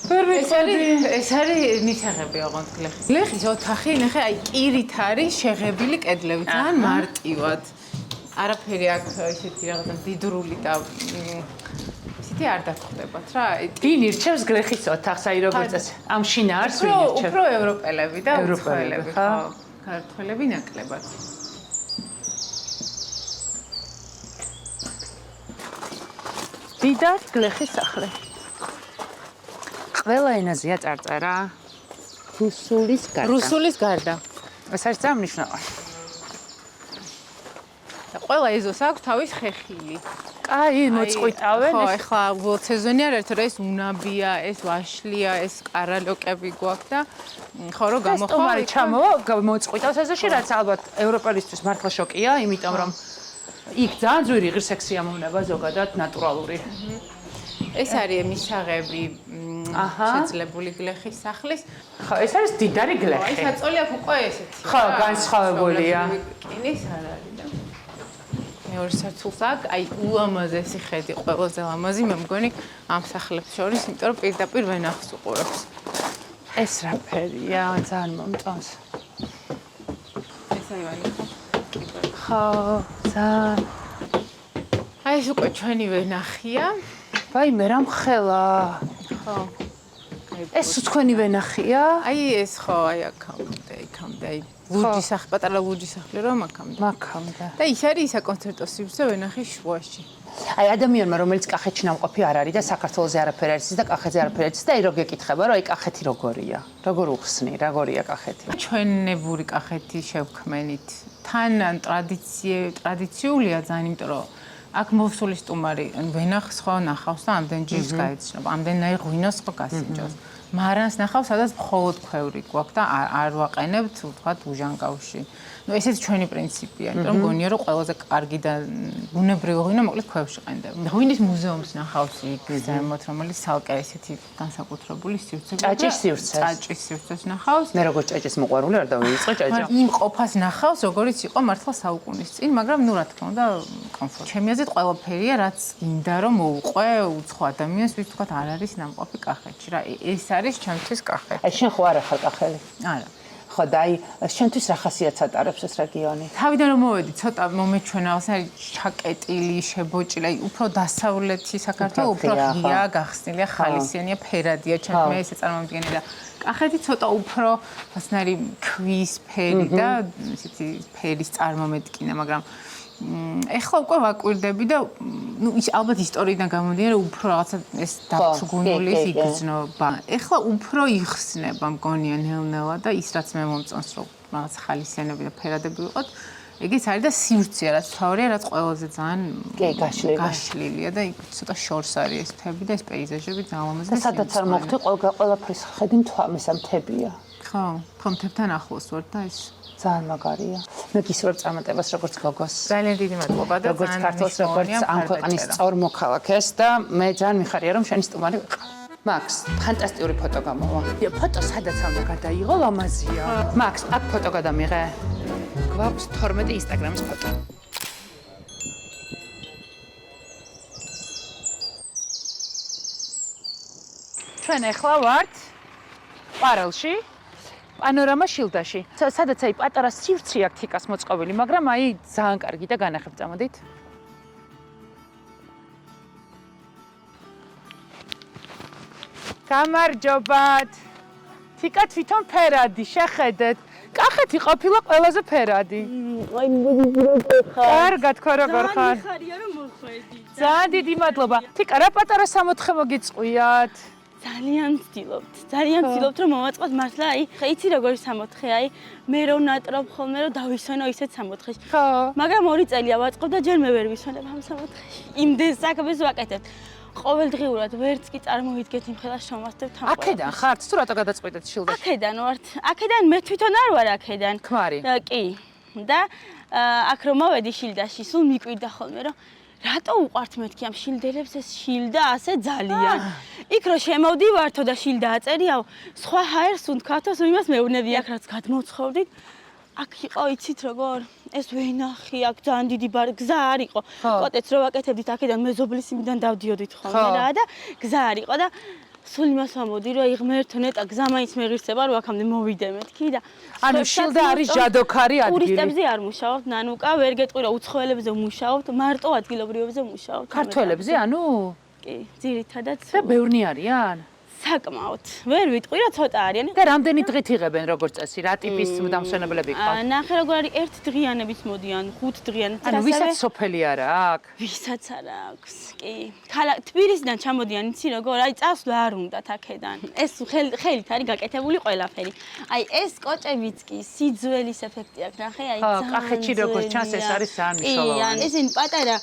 ეს არის მისაღები ოღონდ გლეხის. გლეხის ოთახი, ნახე, აი კირით არის შეღებილი კედლები, ძალიან მარტივად. არაფერი აქ ისეთი რაღაცა დიდრული და ისეთი არ დაგხვდებათ რა.
ვინ ირჩევს გლეხის ოთახს, აი როგორ წესი? ამ შინაარს ვინ ირჩევს?
უფრო ევროპელები და უცხოელები, ხო? ქართველები ნაკლებად.
დიდად გლეხის სახლი. ყველა ენაზეა წარწერა. რუსულის გარდა.
რუსულის გარდა.
ეს არის ძალიან მნიშვნელოვანი.
და ყველა ეზოს აქვს თავის ხეხილი.
კაი, მოწყვიტავენ.
ხო, ეხლა სეზონი არ ერთ, ეს უნაბია, ეს ვაშლია, ეს კარალოკები გვაქვს და ხო რომ გამოხვა.
ეს ჩამოვა, მოწყვიტავს ეზოში, რაც ალბათ ევროპელისთვის მართლა შოკია, იმიტომ რომ იქ ძალიან ძვირი ღირსექსი ამოვნება ზოგადად ნატურალური.
ეს არის მისაღები შეძლებული გლეხის სახლის.
ხო, ეს არის დიდარი გლეხი.
აი საწოლი აქ უკვე ესეთი.
ხო, განსხვავებულია.
კინის არ არის და მეორე სართულს აქ, აი ულამაზესი ხედი, ყველაზე ლამაზი, მე მგონი ამ სახლებს შორის, იმიტომ რომ პირდაპირ ვენახს უყურებს.
ეს რა ფერია, ძალიან მომწონს.
ეს აივანი ხო?
ხო, ძალიან.
აი ეს უკვე ჩვენი ვენახია.
ვაი, მე რა მხელა.
ხო.
ეს თქვენი ვენახია?
აი ეს ხო, აი აქამდე, აი ლურჯი სახლი, პატარა ლურჯი სახლი რომ აქამდე.
მაქამდე.
და ის არის ისა კონცერტო სივრცე ვენახის შუაში.
აი ადამიანმა რომელიც კახეთში ნამყოფი არ არის და საქართველოზე არაფერი არ იცის და კახეთზე არაფერი არ იცის და აი რო გეკითხება რომ აი კახეთი როგორია? როგორ უხსნი? როგორია კახეთი?
ჩვენებური კახეთი შევქმენით. თან ტრადიციულია ძალიან, იმიტომ რომ აქ მოვსული სტუმარი ვენახს ხო ნახავს და ამდენ ჯიშს გაეცნობა, ამდენნაირ ღვინოს ხო გასინჯოს. მარანს ნახავ, სადაც მხოლოდ ქვევრი გვაქვს და არ ვაყენებთ, ვთქვათ, უჟანგავში. ნუ ესეც ჩვენი პრინციპია, იმიტომ რომ გონია რომ ყველაზე კარგი და ბუნებრივი ღვინო მოკლედ ქვევში ყენდება. ღვინის მუზეუმს ნახავს იქ ზემოთ, რომელიც ცალკე ესეთი განსაკუთრებული სივრცე.
ჭაჭის სივრცეს.
ჭაჭის სივრცეს ნახავს.
მე როგორც ჭაჭის მოყვარული არ დავიწყე ჭაჭა.
იმ ყოფას ნახავს, როგორიც იყო მართლა საუკუნის წინ, მაგრამ ნუ რა თქმა უნდა, კომფორტი. ჩემი აზრით ყველაფერია, რაც გინდა რომ მოუყვე უცხო ადამიანს, ვის თქვათ არ არის ნამყოფი კახეთში. რა ეს არის ჩემთვის კახეთი.
აი შენ ხო არ ახალ კახელი?
არა.
ხო და აი შენთვის რა ხასიათს ატარებს ეს რეგიონი?
თავიდან რომ მოვედი, ცოტა მომეჩვენა, ასე ჩაკეტილი, შებოჭილი, აი უფრო დასავლეთი საქართველო, უფრო ღია, გახსნილია, ხალისიანია, ფერადია, ჩემ მე ესე წარმომიდგენია და კახეთი ცოტა უფრო ასნარი ქვის ფერი და ესეთი ფერის წარმომედგინა, მაგრამ ეხლა უკვე ვაკვირდები და ნუ ის ალბათ ისტორიიდან გამომდინარე უფრო რაღაცა ეს დაცგუნული იგრძნობა. ეხლა უფრო იხსნება მგონია ნელ-ნელა და ის რაც მე მომწონს რომ რაღაც ხალისიანები და ფერადები ვიყოთ, ეგეც არის და სივრცეა, რაც თავია, რაც ყველაზე ძალიან გაშლილია და იქ ცოტა შორს არის ეს მთები და ეს პეიზაჟები ძალამაზი.
და სადაც არ მოხდი, ყველაფრის ხედი მთებია.
ხო, მთებთან ახლოს ვარ და ეს
ძალიან მაგარია. მე გისურვებ წარმატებას როგორც გოგოს.
ძალიან დიდი მადლობა და
როგორც ქართულს, როგორც ამ ქვეყნის სწორმოქალაქეს და მე ძალიან მიხარია რომ შენი სტუმარი ვიყავ. მაქს, ფანტასტიკური ფოტო გამოვა. ფოტო სადაც უნდა გადაიღო, ლამაზია. მაქს, აქ ფოტო გადამიღე. გვაქვს 12 ინსტაგრამის ფოტო. ჩვენ ახლა ვართ პარალში. პანორამა შილდაში. სადაც აი პატარა სივრცე აქვს თიკას მოწყობილი, მაგრამ აი ძალიან კარგი და განახებ წამოდით. გამარჯობათ. თიკა თვითონ ფერადი, შეხედეთ. კახეთი ყოფილა ყველაზე ფერადი.
აი მოდი როგორ ხარ?
კარგად, ხო როგორ ხარ?
ხარია რომ მოხვედი.
ძალიან დიდი მადლობა. თიკა რა პატარა სამოთხე მოგიწყვიათ?
ძალიან ვცდილობთ რომ მომაწყოთ მართლა აი იცი როგორი სამოთხე აი მე რომ ნატრობ ხოლმე რომ დავისვენო ისეთ სამოთხეში.
ხო.
მაგრამ 2 წელია ვაწყობ და ჯერ მე ვერ ვისვენებ ამ სამოთხეში. იმდენ საქმეს ვაკეთებ. ყოველდღიურად ვერც კი წარმოვიდგეთ იმ ხელას შევმასწრებ თან.
აქედან ხართ თუ რატო გადაწყვეტეთ შილდაში?
აქედან ვართ. აქედან მე თვითონ არ ვარ აქედან.
ქმარი.
კი. და აქ რომ მოვედი შილდაში, სულ მიკვირდა ხოლმე რომ რატო უყვართ მეთქი ამ შილდერებს ეს შილდა ასე ძალიან. იქ რომ შემოვდივართო და შილდა აწერიაო, სხვა ჰაერს უნდქათო, იმას მეუბნები აქ რაც გადმოვცხოვრდით. აქ იყო იცით როგორ ეს ვენახი აქ ძალიან დიდი გზა არ იყო. კოტეც რო ვაკეთებდით აქედან მეზობლის იმიდან დავდიოდით ხოლმე რა და გზა არ იყო და სულ იმას ვამბობდი რომ იღმერთო ნეტა გზა მაინც მეღირსება რომ აქამდე მოვიდე მეთქი და
ანუ შილდა არის ჟადოქარი ადგილი.
ტურისტებზე არ მუშაობთ, ნანუკა, ვერ გეტყვი რომ უცხოელებზე მუშაობთ, მარტო ადგილობრივებზე მუშაობთ.
ქართველებზე, ანუ
კი, ძირითადად
და ბევრნი არიან?
საკმაოდ. ვერ ვიტყვი რომ ცოტა არიან.
და რამდენი დღით იღებენ როგორც წესი? რა ტიპის დამსვენებლები ყავთ?
ნახე როგორ არის 1 დღიანებით მოდიან, 5 დღიანით.
ანუ ვისაც სოფელი არა აქვს?
ვისაც არა აქვს. კი. თბილისიდან ჩამოდიან, იცი როგორ? აი წასვლა არ უნდათ აქედან. ეს ხელით არის გაკეთებული ყველაფერი. აი ეს კოჭებიც კი სიძველის ეფექტი აქვს, ნახე, აი ძალიან.
კახეთში როგორც ჩანს ეს არის ძალიან მნიშვნელოვანი.
ესენი პატარა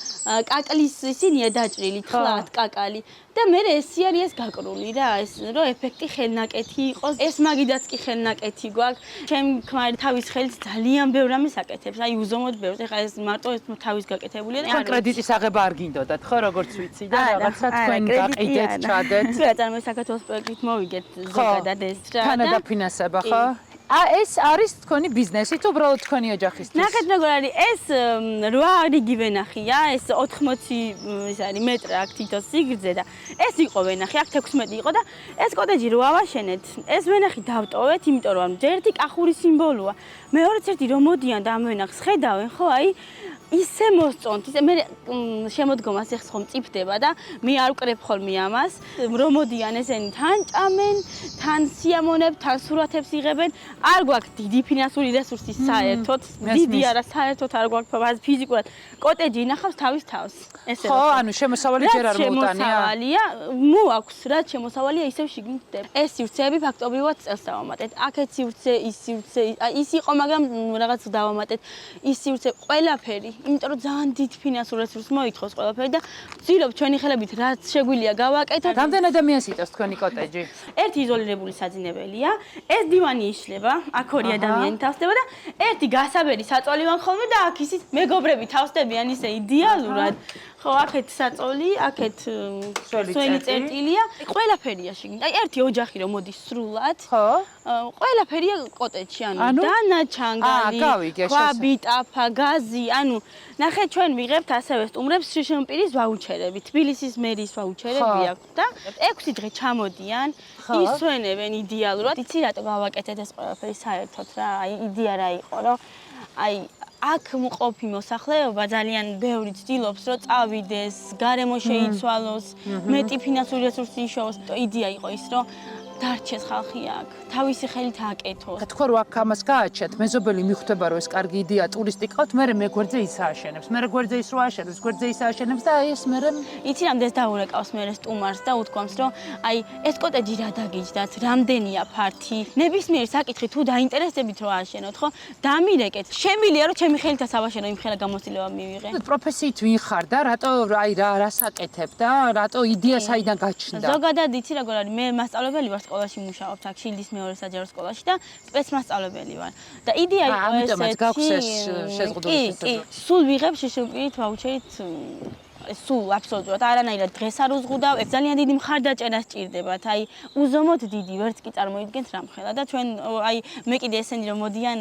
კაკლის ისინია დაჭრილი, თლად კაკალი. და მე ეს არის ეს გაკრული რა, ეს რომ ეფექტი ხელნაკეთი იყოს. ეს მაგიდაც კი ხელნაკეთი გვაქვს. ჩემ ქმარი თავის ხელით ძალიან ბევრ ამას აკეთებს. აი უზომოდ ბევრს. ეხლა ეს მარტო ეს თავის გაკეთებულია და
თქვენ კრედიტის აღება არ გინდოდათ, ხო, როგორც ვიცი და რაღაცა თქვენ გაყიდეთ, ჩადეთ.
რა წარმოე საქართველოს პროექტით მოვიგეთ ზოგადად ეს რა.
თანადაფინანსება, ხო? ეს არის თქვენი ბიზნესი თუ უბრალოდ თქვენი ოჯახისთვის?
ნახეთ როგორ არის ეს 8 რიგი ვენახია, ეს 80 ის არის მეტრ აქ თითო სიგრძე და ეს იყო ვენახი, აქ 16 იყო და ეს კოტეჯი რო ავაშენეთ, ეს ვენახი დავტოვეთ, იმიტომ რომ ერთი კახური სიმბოლოა. მეორეც ერთი რომ მოდიან და ამ ვენახს ხედავენ, ხო, აი ისე მოსწონთ, ისე მე შემოდგომას ეხს ხომ წიფდება და მე არ ვკრებ ხოლმე ამას. რომ მოდიან ესენი თან ჭამენ, თან სიამონებ, თან სურათებს იღებენ. არ გვაქვს დიდი ფინანსური რესურსი საერთოდ, დიდი არა საერთოდ არ გვაქვს ფიზიკურად. კოტეჯი ინახავს თავის თავს. ესე
ხო, ანუ შემოსავალი ჯერ არ მოუტანია.
შემოსავალია, მოაქვს, რაც შემოსავალია ისევ შიგნით ხდება. ეს სივრცეები ფაქტობრივად წელს დავამატეთ. აქეთ სივრცე, ის სივრცე, ის იყო, მაგრამ რაღაც დავამატეთ. ის სივრცე ყველაფერი იმიტომ რომ ძალიან დიდ ფინანსურ რესურსს მოითხოვს ყველაფერი და ვცდილობ ჩვენი ხელებით რაც შეგვიძლია გავაკეთოთ.
რამდენ ადამიანს იტოს თქვენი კოტეჯი?
ერთი იზოლირებული საძინებელია, ეს დივანი იშლება, აქ ორი ადამიანი თავსდება და ერთი გასაბერი საწოლი ვან ხოლმე და აქ ისიც მეგობრები თავსდებიან ისე იდეალურად. ხო, აქეთ საწოლი, აქეთ სველი წერტილია, ყველაფერია შიგნით. აი ერთი ოჯახი რომ მოდის სრულად.
ხო?
ყველაფერია კოტეჯში, ანუ დანაჩანგალი, ხვაბი, ტაფა, გაზი, ანუ ნახე ჩვენ ვიღებთ ასევე სტუმრებს შიშიმპირის ვაუჩერები, თბილისის მერის ვაუჩერები აქვს და 6 დღე ჩამოდიან, ისვენებენ იდეალურად. იცი რატო გავაკეთეთ ეს ყველაფერი საერთოდ რა, აი იდეა რა იყო, რომ აი აქ მყოფი მოსახლეობა ძალიან ბევრი ცდილობს, რომ წავიდეს, გარემო შეიცვალოს, მეტი ფინანსური რესურსი იშოვოს. იდეა იყო ის, რომ დარჩეს ხალხი აქ, თავისი ხელით აკეთოს.
თქვა რომ აქ ამას გააჩეთ, მეზობელი მიხვდება რომ ეს კარგი იდეა ტურისტი ყავთ, მე გვერდზე ის ააშენებს. მე გვერდზე ის რო ააშენებს, გვერდზე ის ააშენებს და აი ეს მე
იცი რამდენს დაურეკავს მე სტუმარს და უთქვამს რომ აი ეს კოტეჯი რა დაგიჯდათ, რამდენია ფართი. ნებისმიერი საკითხი თუ დაინტერესებით რო ააშენოთ, ხო? დამირეკეთ. შემილია რომ ჩემი ხელითაც ავაშენო იმ ხელა გამოცდილება მივიღე.
პროფესიით ვინ ხარ და რატო აი რას აკეთებ და რატო იდეა საიდან გაჩნდა?
ზოგადად იცი როგორ არის, მე მასწავლებელი ვარ სკოლაში მუშაობ, აქ შილდის მეორე საჯარო სკოლაში და სპეცმასწავლებელი ვარ. და იდეა იყო ესეთი.
ამიტომაც გაქვს ეს შეზღუდული
კი, სულ ვიღებ შიშიმპირით ვაუჩერით სულ აბსოლუტურად არანაირად დღეს არ უზღუდავ. ძალიან დიდი მხარდაჭერა სჭირდებათ. აი უზომოდ დიდი, ვერც კი წარმოიდგენთ რამხელა და ჩვენ აი მე კიდე ესენი რომ მოდიან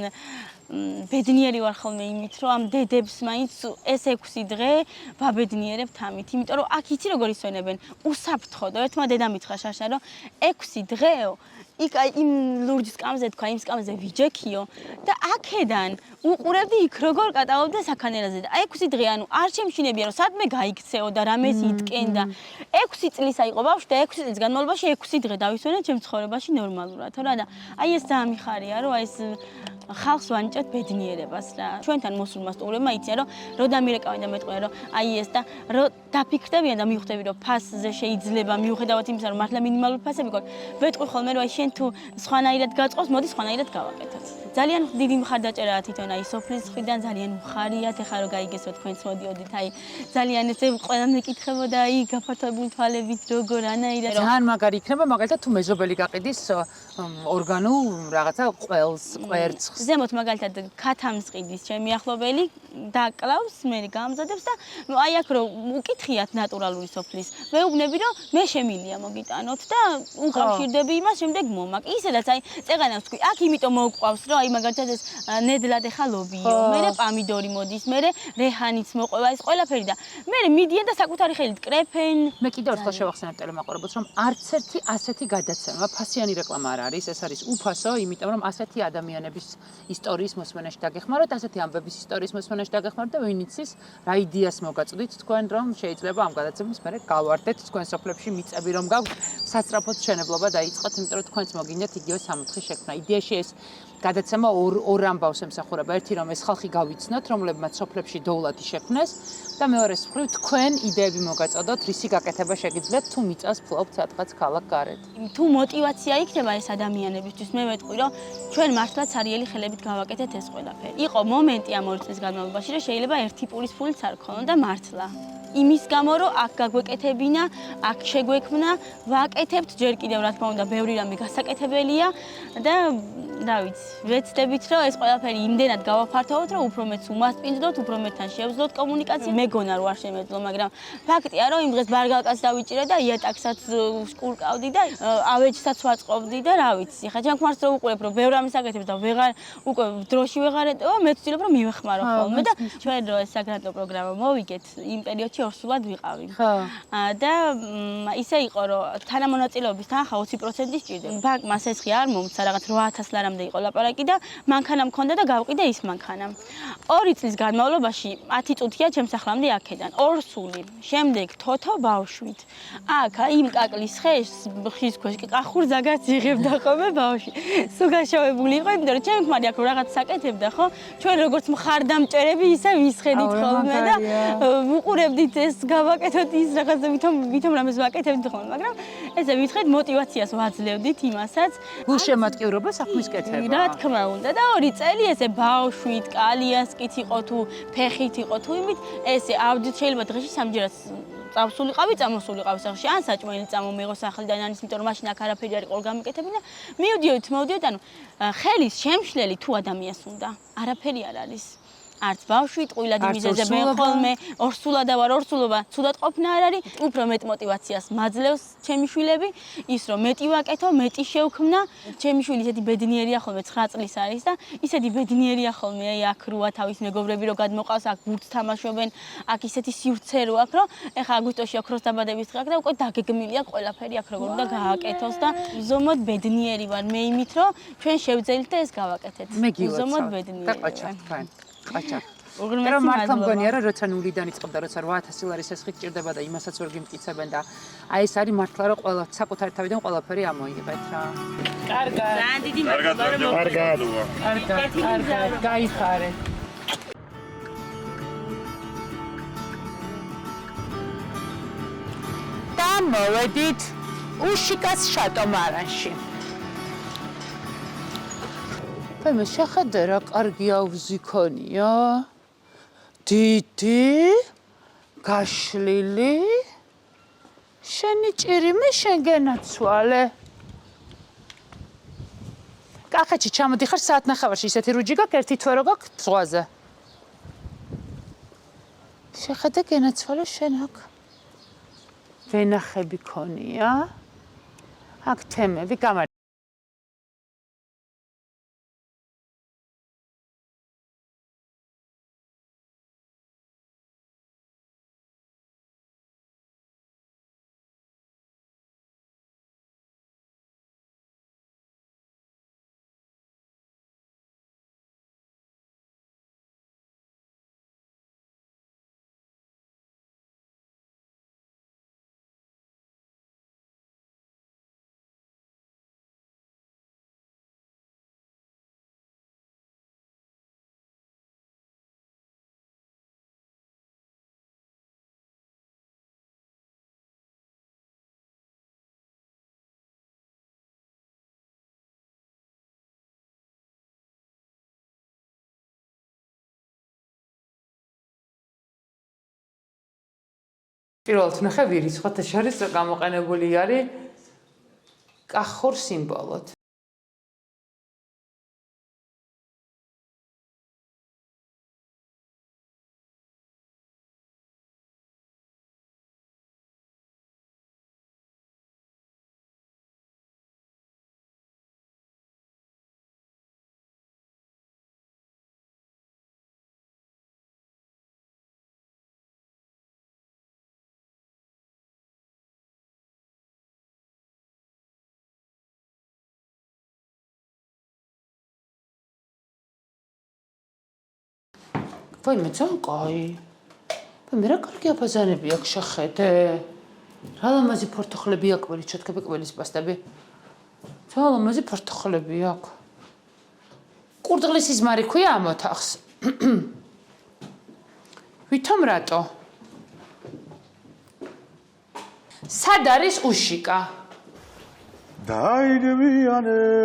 ბედნიერი ვარ ხოლმე იმით, რომ ამ დედებს მაინც ეს 6 დღე ვაბედნიერებთ ამით, იმიტომ რომ აქ იცი როგორ ისვენებენ, უსაფრთხო და ერთმა დედამ მითხრა შაშა, რომ 6 დღეო იქ აი იმ ლურჯ სკამზე თქვა, იმ სკამზე ვიჯექიო და აქედან უყურებდი იქ როგორ კატაობდა საქანელაზე და 6 დღე ანუ არ შემშინებია რომ სადმე გაიქცეო და რამეს იტკენ და 6 წლისა იყო ბავშვი და 6 წლის განმავლობაში 6 დღე დავისვენე ჩემ ცხოვრებაში ნორმალურად, რა და აი ეს ძალიან მიხარია რომ აი ეს ხალხს ვანიჭებთ ბედნიერებას რა. ჩვენთან მოსულმა სტუმრებმა იციან რომ რო დამირეკავენ და მეტყვიან რომ აი ეს და რო დაფიქრდებიან და მივხვდები რომ ფასზე შეიძლება მიუხედავად იმისა რომ მართლა მინიმალური ფასები გქონდა. ვეტყვი ხოლმე რომ აი შენ თუ სხვანაირად გაწყობს, მოდი სხვანაირად გავაკეთოთ. ძალიან დიდი მხარდაჭერაა თვითონ აი სოფლის მხრიდან ძალიან უხარიათ ეხლა რომ გაიგესო თქვენც მოდიოდით აი ძალიან ესე ყველა მეკითხებოდა აი გაფართოებული თვალებით როგორ ანაირად
ძალიან მაგარი იქნება მაგალითად თუ მეზობელი გაყიდის ორგანულ რაღაცა ყველს კვერცხს
ზემოთ მაგალითად ქათამს ყიდის ჩემი ახლობელი დაკლავს მე გამზადებს და აი აქ რომ უკითხიათ ნატურალური სოფლის მეუბნები რომ მე შემილია მოგიტანოთ და უკავშირდები იმას შემდეგ მომაკ ისედაც აი წეღანავს თქვი აქ იმიტომ მოგყვავს რომ აი მაგალითად ეს ნედლად ეხა ლობიო მე პამიდორი მოდის მე რეჰანიც მოყვება ეს ყველაფერი და მე მიდიან და საკუთარი ხელით კრეფენ
მე კიდევ ერთხელ შევახსენებ ტელემაყურებელს რომ არც ერთი ასეთი გადაცემა ფასიანი რეკლამა არ არის ეს არის უფასო იმიტომ რომ ასეთი ადამიანების ისტორიის მოსმენაში დაგეხმაროთ ასეთი ამბების ისტორიის მოსმენაში დაგეხმაროთ და ვინ იცის რა იდეას მოგაწვდით თქვენ რომ შეიძლება ამ გადაცემის მერე გავარდეთ თქვენ სოფლებში მიწები რომ გაქვთ სასწრაფოდ მშენებლობა დაიწყოთ იმიტომ რომ თქვენც მოგინდათ იგივე სამოთხი შექმნა იდეაში ეს გადაცემა ორ ამბავს ემსახურება ერთი რომ ეს ხალხი გავიცნოთ რომლებმაც სოფლებში დოვლადი შექმნეს და მეორე მხრივ თქვენ იდეები მოგაწოდოთ რისი გაკეთება შეგიძლიათ თუ მიწას ფლობთ სადღაც ქალაქ გარეთ
თუ мотиваცია იქნება ეს ადამიანებისთვის მე ვეტყვი რომ ჩვენ მართლა ცარიელი ხელებით გავაკეთეთ ეს ყველაფერი იყო მომენტი ამ 2 წლის განმავლობაში რომ შეიძლება ერთი პურის ფულიც არ ქონოდა და მართლა იმის გამო რომ აქ გაგვეკეთებინა, აქ შეგვექმნა, ვაკეთებთ ჯერ კიდევ რა თქმა უნდა, ბევრი რამე გასაკეთებელია და რა ვიცი, ვეცდებით რომ ეს ყველაფერი იმდენად გავაფართოვოთ, რომ უფრო მეც უმასპინძლოთ, უფრო მეტთან შევძლოთ კომუნიკაცია. მეგონა რომ არ შემეძლო, მაგრამ ფაქტია რომ იმ დღეს ბარგალკაც დავიჭირე და იატაკსაც ვსკურკავდი და ავეჯსაც ვაწყობდი და რა ვიცი, ხა ჩემს რო უყურებ რომ ბევრ რამეს აკეთებს და ვეღარ უკვე დროში ვეღარ ეტყობა, მე ვცდილობ რომ მივეხმარო ხოლმე და ჩვენ რო ეს საგრანტო პროგრამა მოვიგეთ იმ პერიოდში ორსულად ვიყავი. და ისე იყო რომ თანამონაწილეობის თანხა 20% სჭირდება. ბანკმა სესხი არ მომცა რაღაც 8000 ლარამდე იყო ლაპარაკი და მანქანა მქონდა და გავყიდე ის მანქანა. 2 წლის განმავლობაში 10 წუთია ჩემს ახლამდე აქედან. 2 სული. შემდეგ თოთო ბავშვით. აქ იმ კაკლის ხის ქვეშ კი ყახურძაგაც იღებდა ხოლმე ბავშვი. სულ გაშოვებული იყო, იმიტომ რომ ჩემ ხმარი აქ რაღაც საკეთებდა ხო? ჩვენ როგორც მხარდამჭერები ისე ვისხედით ხოლმე და ვუყურებდით ეს გავაკეთოთ ის რაღაცა ვითომ რამეს ვაკეთებთ ხოლმე, მაგრამ ესე ვითხრით мотиваციას ვაძლევდით იმასაც.
გულშემატკივრობა საქმის კეთება.
რა თქმა უნდა და 2 წელი ესე ბავშვით, კალიას მასკით იყო თუ ფეხით იყო თუ იმით ესე ავდით შეიძლება დღეში სამჯერად წავსულიყავი, წამოსულიყავი სახში, ან საჭმელი წამომეღო სახლიდან, ან იმიტომ რომ მაშინ აქ არაფერი არ იყო გამიკეთებული და მივდიოდით, ანუ ხელის შემშლელი თუ ადამიანს უნდა, არაფერი არ არის. არც ბავშვი ტყუილად იმიზეზებენ ხოლმე, ორსულადა ვარ, ორსულობა, ცუდად ყოფნა არ არის, უფრო მეტ мотиваციას მაძლევს ჩემი შვილები, ის რომ მეტი ვაკეთო, მეტი შევქმნა, ჩემი შვილი ისეთი ბედნიერია ხოლმე 9 წლის არის და ისეთი ბედნიერია ხოლმე, აი აქ როა თავის მეგობრები რო გადმოყავს, აქ ბურთს თამაშობენ, აქ ისეთი სივრცე რო აქ, რომ ეხა აგვისტოში ოქროს დაბადების დღე აქ და უკვე დაგეგმილია ყველაფერი აქ როგორ უნდა გააკეთოს და ზომოდ ბედნიერი ვარ მე იმით, რომ ჩვენ შევძელით და ეს გავაკეთეთ. ზომოდ ბედნიერი ვარ.
ყაჩა. რომ მართლა მგონია რომ როცა ნულიდან იწყებდა, როცა 8000 ლარის ეს ხი ჭირდება და იმასაც ვერ გიმტკიცებენ და აი ეს არის მართლა რომ ყველა საკუთარი თავიდან ყველაფერი ამოიღეთ რა. კარგად. ძალიან დიდი მადლობა რომ
კარგად, გაიხარე.
და მოვედით უშიკას შატომარანში. მე შეხედე რა კარგი აუზი ქონია. დიდი გაშლილი შენი ჭირიმე შენგენაცვალე. კახეთში ჩამოდიხარ საათნახევარში ისეთი რუჯი გაქვს ერთი თვე რო გაქვს ზღვაზე. შეხედე გენაცვალე შენ აქ. ვენახები ქონია. აქ თემები გამარ პირველად ნახე ვირიცხოთ შორის გამოყენებული არის კახურ სიმბოლოდ. ვაიმე ძალიან კაი. მე რა კარგი აფაზანები აქვს შეხედე. რა ლამაზი ფორთოხლები აქვს ყველი ჩოთქები ყველის პასტები. ძალიან ლამაზი ფორთოხლები აქვს. კურდღლის იზმარი ქვია ამ ოთახს. ვითომ რატო? სად არის უშიკა?
დაინებიანეს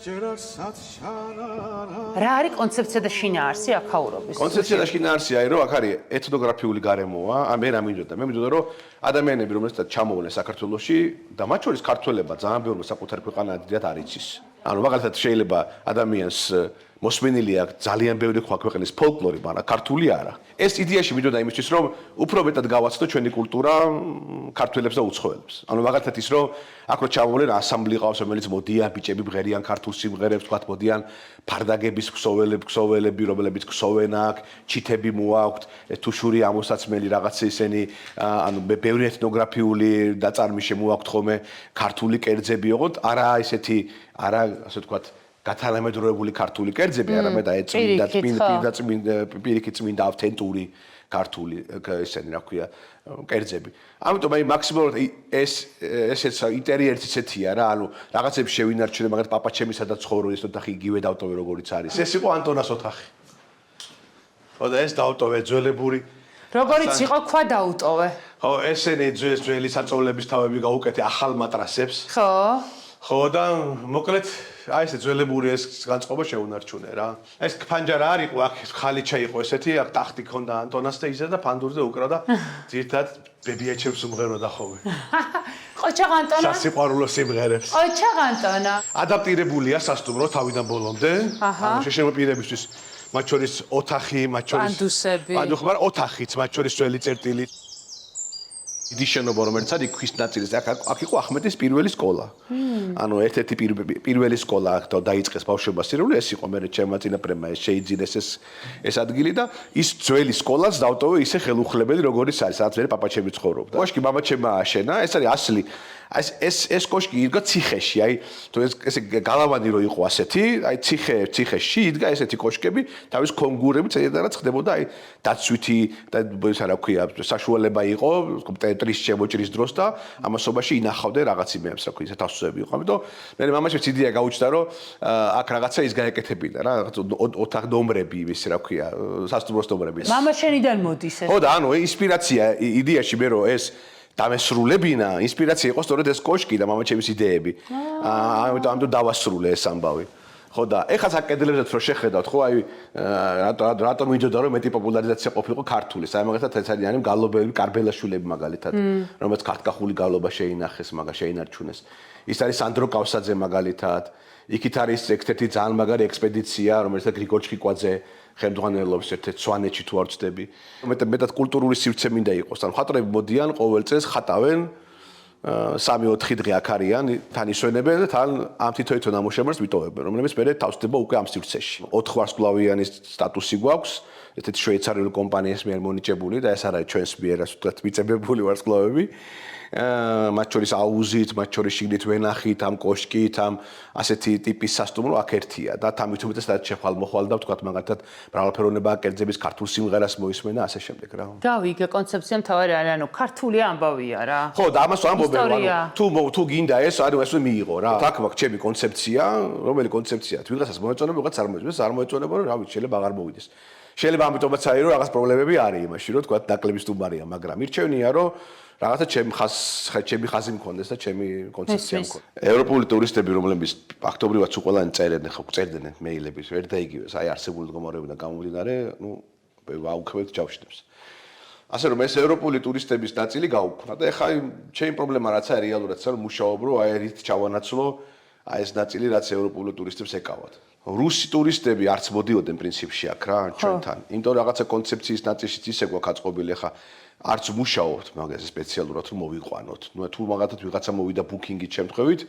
ჯერასაც შანარა.
რა არის კონცეფცია და შინაარსი აქაურობის?
კონცეფცია და შინაარსია რომ აქ არის ეთნოგრაფიული გარემოა, მე რა მინდოდა? მე მინდოდა რომ ადამიანები რომელსაც ჩამოვლენ საქართველოში და მათ შორის ქართველება ძალიან ბევრი საკუთარი ქვეყანა დიდად არ იცის. ანუ მაგალითად შეიძლება ადამიანს მოსმენილი აქვს ძალიან ბევრი ქვეყნის ფოლკლორი, მაგრამ ქართული არა. ეს იდეაში მინდოდა იმისთვის რომ უფრო მეტად გავაცნო ჩვენი კულტურა ქართველებს და უცხოელებს. ანუ მაგალითად ის რომ აქ რო ჩამოვლენ ასამბლი ყავს, რომელიც მოდიან ბიჭები ბღერიან ქართულ სიმღერებს, თქვათ მოდიან ფარდაგების ქსოველები, რომლებიც ქსოვენ აქ, ჩითები მოაქვთ, თუშური ამოსაცმელი რაღაცა ისენი, ანუ ბევრი ეთნოგრაფიული დაწარმი შემოაქვთ ხოლმე, ქართული კერძები, ოღონდ არა ესეთი, არა ასე ვთქვათ გათალამედროებული ქართული კერძები, არამედ აი პირიქით წმინდა ავთენტური ქართული ესენი რა ქვია კერძები. ამიტომ აი მაქსიმალურად ესეც ინტერიერიც ისეთია რა, ანუ რაღაცებს შევინარჩუნე, მაგალითად პაპაჩემისა და ცხოვრების ოთახი იგივე დავტოვე როგორიც არის. ეს იყო ანტონას ოთახი. ხო და ეს დავტოვე ძველებური.
როგორიც იყო ქვა დაუტოვე.
ხო, ესენი ძველი საწოლების თავები გაუკეთე ახალ მატრასებს.
ხო.
ხო და მოკლედ აი ესე ძველებური ეს განწყობა შეუნარჩუნე რა. ეს ფანჯარა არ იყო, აქ ხალიჩა იყო ესეთი, აქ ტახტი ქონდა ანტონას და იზა და ფანდურზე უკრავდა ძირთად ბებიაჩებს უმღეროდა ხოლმე.
ყოჩაღანტონა.
სასიყვარულო სიმღერებს.
ყოჩაღანტონა.
ადაპტირებულია სასტუმრო თავიდან ბოლომდე. შეშემო პირებისთვის, მათ შორის ოთახი, მათ შორის
პანდუსები.
მაგრამ ოთახიც, მათ შორის ძველი წერტილი. დიდი შენობა რომელიც არის ქვის ნაწილი, აქ იყო ახმეტის პირველი სკოლა. ანუ ერთ-ერთი პირველი სკოლა აქ დაიწყეს ბავშვობას სირული, ეს იყო მე ჩემმა წინაპრებმა ეს შეიძინეს ეს ადგილი და ის ძველი სკოლაც დავტოვე ისე ხელუხლებელი როგორიც არის, სადაც მე პაპაჩემი ცხოვრობდა. კოშკი მამაჩემმა ააშენა, ეს არის ასლი. ეს კოშკი იდგა ციხეში, აი თუ ესე გალავანი რო იყო ასეთი, აი ციხეში იდგა ესეთი კოშკები, თავის კონგურებით ზედაც ხდებოდა აი დაცვითი და ისე რა ქვია, საშუალება იყო ტეტრის შემოჭრის დროს და ამასობაში ინახავდნენ რაღაც იმებს, რა ქვია, თასოები იყო. ამიტომ მე მამაჩემს იდეა გაუჩნდა, რომ აქ რაღაცა ის გაეკეთებინა რა, რაღაც ოთახ ნომრები ის რა ქვია, სასტუმროს ნომრები.
მამა შენიდან მოდის ეს.
ხო და ანუ ინსპირაცია იდეაში მე რომ ეს დამესრულებინა, ინსპირაცია იყო სწორედ ეს კოშკი და მამაჩემის იდეები. ამიტომ დავასრულე ეს ამბავი. ხო და ეხლა საკედლებზეც რო შეხედავთ, ხო აი რატომ მინდოდა რომ მეტი პოპულარიზაცია ყოფილიყო ქართული. საერთოდ ეს არის გალობელი კარბელაშვილები მაგალითად, რომელიც ქართკახული გალობა შეინახეს, შეინარჩუნეს. ის არის სანდრო კავსაძე მაგალითად. იქით არის ერთ-ერთი ძალიან მაგარი ექსპედიცია, რომელიც გრიგოლ ჩხიკვაძე ხელმძღვანელობს ერთ-ერთ სვანეთში თუ არ ვცდები. მეტად კულტურული სივრცე მინდა იყოს. ან მხატვრები მოდიან ყოველ წელს ხატავენ 3-4 დღე აქ არიან, თან ისვენებენ და თან ამ თითო ნამუშევრს ვიტოვებენ, რომლებიც მე თავსდება უკვე ამ სივრცეში. 4 ვარსკვლავიანი სტატუსი გვაქვს, ესეთი შვეიცარიული კომპანიის მიერ მონიჭებული და ეს არის ჩვენს მიერ ასე ვთქვათ მიწებებული ვარსკვლავები. მათ შორის აუზით, მათ შორის შიგნით ვენახით, ამ კოშკით, ამ ასეთი ტიპის სასტუმრო აქ ერთია და თან თუმცა შეხვალ-მოხვალ და ვთქვათ მაგალითად მრავალფეროვნება კერძების ქართულ სიმღერას მოისმენა ასე შემდეგ რა.
გავიგე კონცეფცია მთავარი არის, ანუ ქართული ამბავია რა.
ხო და ამას ვამბობენ, ანუ თუ გინდა ეს მიიღო რა. აქ მაქვს ჩემი კონცეფცია, რომელი კონცეფცია ვიღაცას მოეწონება, ვიღაც არ მოეწონება, არ მოეწონება, რომ რა ვიცი, შეიძლება აღარ მოვიდეს. შეიძლება ამიტომაც არის, რომ რაღაც პრობლემები არის იმაში, რომ ვთქვათ დაკლების სტუმარია, მაგრამ მირჩევნია, რომ რაღაცა ჩემი ხაზი მქონდეს და ჩემი კონცეფცია მქონდეს. ევროპული ტურისტები, რომლებიც ფაქტობრივად სულ ყველანი წერდნენ მეილების, ერთ და იგივეს, აი არსებული მდგომარეობიდან გამომდინარე, აუქმებთ ჯავშნებს. ასე რომ ეს ევროპული ტურისტების ნაწილი გაუქმდა და ეხლა ჩემი პრობლემა რაც არის რეალურად, რომ მუშაობ, რომ აი რით ჩავანაცვლო აი ეს ნაწილი, რაც ევროპული ტურისტებს ეკავათ. რუსი ტურისტები არც მოდიოდნენ პრინციპში აქ რა ჩვენთან. იმიტომ რაღაცა კონცეფციის ნაწილშიც ისე გვაქვს აწყობილი ეხლა არც მუშაობთ მაგაზე სპეციალურად რომ მოვიყვანოთ. ნუ თუ მაგათაც ვიღაცა მოვიდა ბუკინგით შემთხვევით,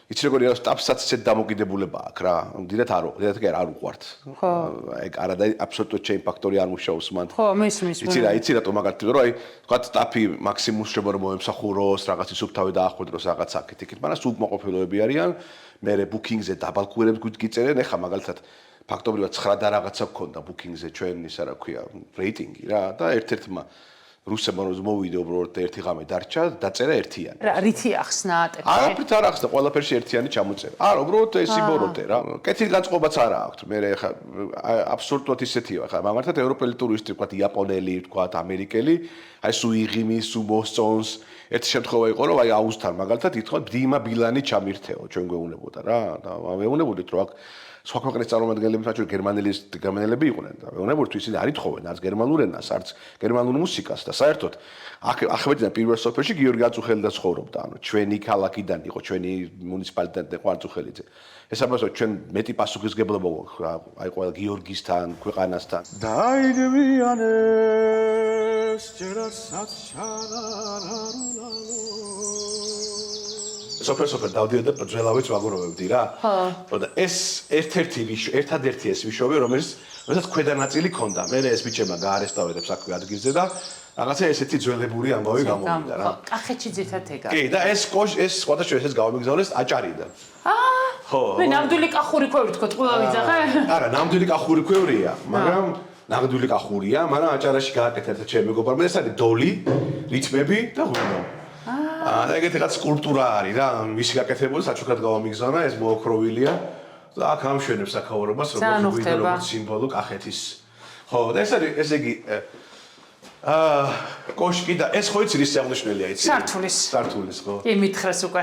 იცი როგორი არის სტაფსაც ისეთ დამოკიდებულება აქვს რა. დიდათ არ უყვართ. ხო. ეგ არა და აბსოლუტურად ჩემი ფაქტორი არ მუშაობს მანდ.
ხო, მისმის.
იცი რატო მაგათი რომ აი თქვა სტაფი მაქსიმუმ შეიძლება რომ მოემსახუროს, რაღაც ისუფთავი დაახვედროს რაღაც აქეთ იქით, მაგრამ სულ უკმაყოფილოები არიან. მე ბუკინგზე დაბალკურებს გიწერენ, ეხა მაგალითად ფაქტობრივად 9 და რაღაცა გქონდა ბუკინგზე ჩვენ ისა რა ქვია, რეიტინგი რა და ერთ-ერთმა რუსებმა მოვიდე უბრალოდ ერთი ღამე დარჩა, დაწერა ერთიანი.
რა რითი ახსნა ტექსტი?
არაფრით არ ახსნა, ყველაფერში ერთიანი ჩამოწერა. არა, უბრალოდ ეს იბოროტე რა. კეთილი განწყობაც არა აქვს. მე ხა აბსოლუტურად ისეთია ხა. მართლაც ევროპელი ტურისტი ვთქვათ, იაპონელი, ვთქვათ, ამერიკელი, აი სუ იღიმის, სუ მოსწონს. ერთი შემთხვევა იყო, რომ აი აუზთან მაგალითად ითხოვა დიმა ბილანი ჩამირთეო, ჩვენ გვეუბნებოდა რა. და მეუბნებოდით, რომ აქ სხვა ქვეყნის წარმომადგენლები თვითონ გერმანელები იყვნენ და მეუბნებოდით, ისინი არ ითხოვენ არც გერმანულ ენას, არც გერმანულ მუსიკას და საერთოდ აქ ახმეტიდან პირველ სოფელში გიორგი აწუხელი და ცხოვრობდა. ანუ ჩვენი ქალაქიდან იყო, ჩვენი მუნიციპალიტეტი იყო აწუხელიძე. ეს ამასო ჩვენ მეტი პასუხისგებლობა გვაქვს აი ყველა გიორგისთან, ქვეყანასთან. დაიგებიანეს ჯერასაც შანარარულალო სოფელ დავდიოდა და ძველავეც ვაგუროვებდი რა. ხო. და ეს ერთადერთი ეს ვიშოვე, რომელიც ქვედა ნაწილი ქონდა. მე ეს ბიჭებმა გაარესტავებს აქვე ადგილზე და რაღაცა ესეთი ძველებური ამბავი გამოვიდა რა.
კახეთში ძირთად ეგა.
კი, და ეს სხვადასხვა ეს გამომიგზავნეს აჭარიდან.
ხო. მე ნამდვილი კახური ქვევრი თქო, ყველა ვიძახე? არა,
ნამდვილი კახური ქვევრია, მაგრამ ნამდვილი კახურია, მაგრამ აჭარაში გააკეთა ჩემი მეგობარმა, ეს არის დოლი, რიტმები და ღვინო. ეგეთი რაღაც სკულპტურა არის რა, მისი გაკეთებული საჩუქრად გამომიგზავნა, ეს მოოქროვილია და აქ ამშვენებს აქაურობას, როგორც სიმბოლო კახეთის. ხო, და ეს არის ესე იგი კოშკი და ეს ხო იცი რის აღნიშნულია იცი?
სართულის.
სართულის ხო.
კი, მითხრეს უკვე.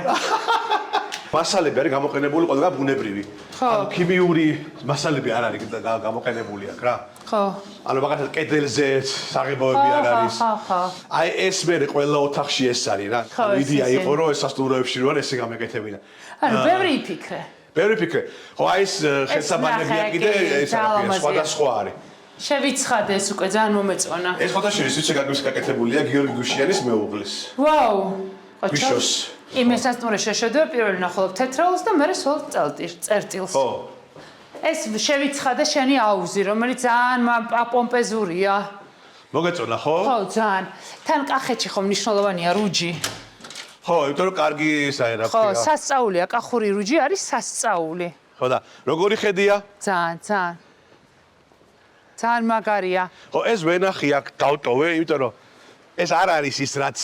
მასალები არის გამოყენებული ყველგან ბუნებრივი. ანუ ქიმიური მასალები არ არის გამოყენებული აქ რა.
ხო.
ანუ მაგალითად კედელზე საღებავები არ არის. აი ეს მე ყველა ოთახში ეს არის რა. იდეა იყო რომ ეს სასტუმროებში რო არის ესე გამეკეთებინა.
ანუ ბევრი იფიქრე.
ბევრი ფიქრე. ხო აი ეს ხელსაბანებია კიდე ეს არის სხვადასხვა არის.
შევიცხადე ეს უკვე ძალიან მომეწონა.
ეს ფოტოშირის ვიცი გაკეთებულია გიორგი გუშიანის მეუღლის.
ვაუ.
ბიშოს.
იმ სასტუმროში შეშედევ პირველი ნახულობ თეთრაულს და მე სულ წერტილს.
ხო.
ეს შევიცხადე შენი აუზი, რომელიც ძალიან პომპეზურია.
მოგეწონა ხო?
ხო, ძალიან. თან კახეთში ხომ მნიშვნელოვანია რუჯი.
ხო, იმიტომ რომ კარგი ისაა რა.
ხო, სასწაულია, კახური რუჯი არის სასწაული.
ხო და როგორი ხედია?
ძალიან. ძალიან მაგარია.
ხო, ეს ვენახი აქ დავტოვე, იმიტომ რომ ეს არ არის ის რაც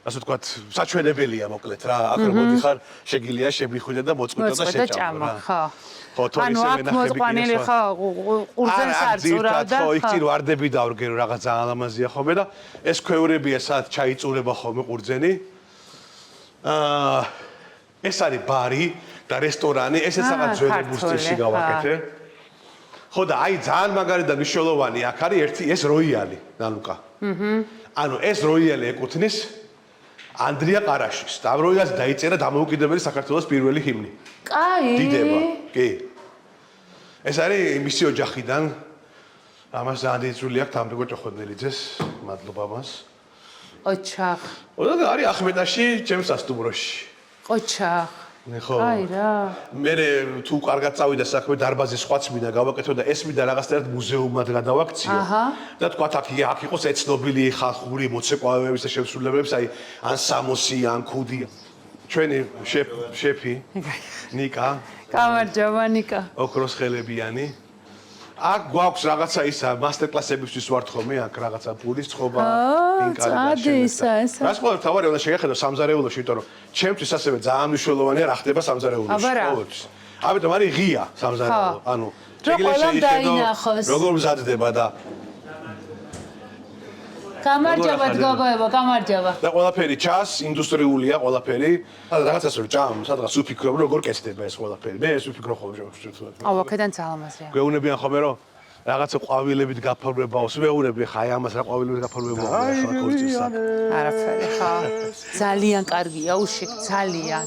ასე ვთქვათ, საჩვენებელია მოკლედ რა. აქ რო მოდიხარ, შეგიძლია შემიხვიდე და მოწყვიტო და შეჭამო რა.
ხო.
ხო, თორე ეს ვენახები
მოწყანილი ხო, ყურძენს არ წურავდა.
ხო, იქ წინ ვარდები დავრგე რომ რაღაც ძალიან ლამაზია ხოლმე და ეს ქვევრებია სადაც ჩაიწურება ხოლმე ყურძენი. ეს არის ბარი და რესტორანი, ესეც რაღაც ძველი სტილში გავაკეთე. ხო და აი ძალიან მაგარი და მნიშვნელოვანი აქ არის ერთი ეს როიალი, ნანუკა. ანუ ეს როიალი ეკუთვნის ანდრია ყარაშის. და როიალს დაიწერა დამოუკიდებელი საქართველოს პირველი ჰიმნი.
კაი.
დიდება, კი. ეს არის მისი ოჯახიდან. ამას ძალიან დიდი წვლილი აქვს თამბეგო ჭოხონელიძეს, მადლობა მას.
ოჩახ.
და არის ახმეტაში, ჩემს სასტუმროში.
ოჩახ.
ხო.
აი რა.
მე თუ კარგად წავიდა საქმე დარბაზი სხვაც მინდა გავაკეთო და ეს მინდა რაღაცნაირად მუზეუმად გადავაქციო. და თქვა აქ იყოს ეცნობილი ხალხური მოცეკვავეების და შემსრულებლების, აი ან სამოსი, ან ქუდი. ჩვენი შეფი ნიკა.
გამარჯობა ნიკა.
ოქროს ხელებიანი. აქ გვაქვს რაღაცა ისა მასტერკლასებისთვის ვართ ხოლმე აქ რაღაცა პურის ცხობა, პინკარი და
წადისა ეს.
რას ყოველ თავარი უნდა შეგეხედო სამზარეულოში, იმიტომ რომ ჩემთვის ასევე ძალიან მნიშვნელოვანია რა ხდება სამზარეულოში. ყოველთვის. ამიტომ არის ღია სამზარეულო. ანუ შეგიძლია შეხედო როგორ მზადდება და
გამარჯობა გოგოებო, გამარჯობა.
და ყველაფერი ჩას, ინდუსტრიულია ყველაფერი. და რაღაცას რო ჭამ, სადღაც უფიქრობ როგორ კეთდება ეს ყველაფერი. მე ეს უფიქრო ხოლმე შევხვდეთ.
აუ, აქედან ძალამაზია.
გვეუბნებიან ხოლმე რომ რაღაცა ყვავილებით გაფორმებაოს, ვეუბნები ხა აი ამას რა ყვავილებით გაფორმებაა ხა ქორწილს.
არაფერი, ხა. ძალიან კარგია, უშიკ, ძალიან.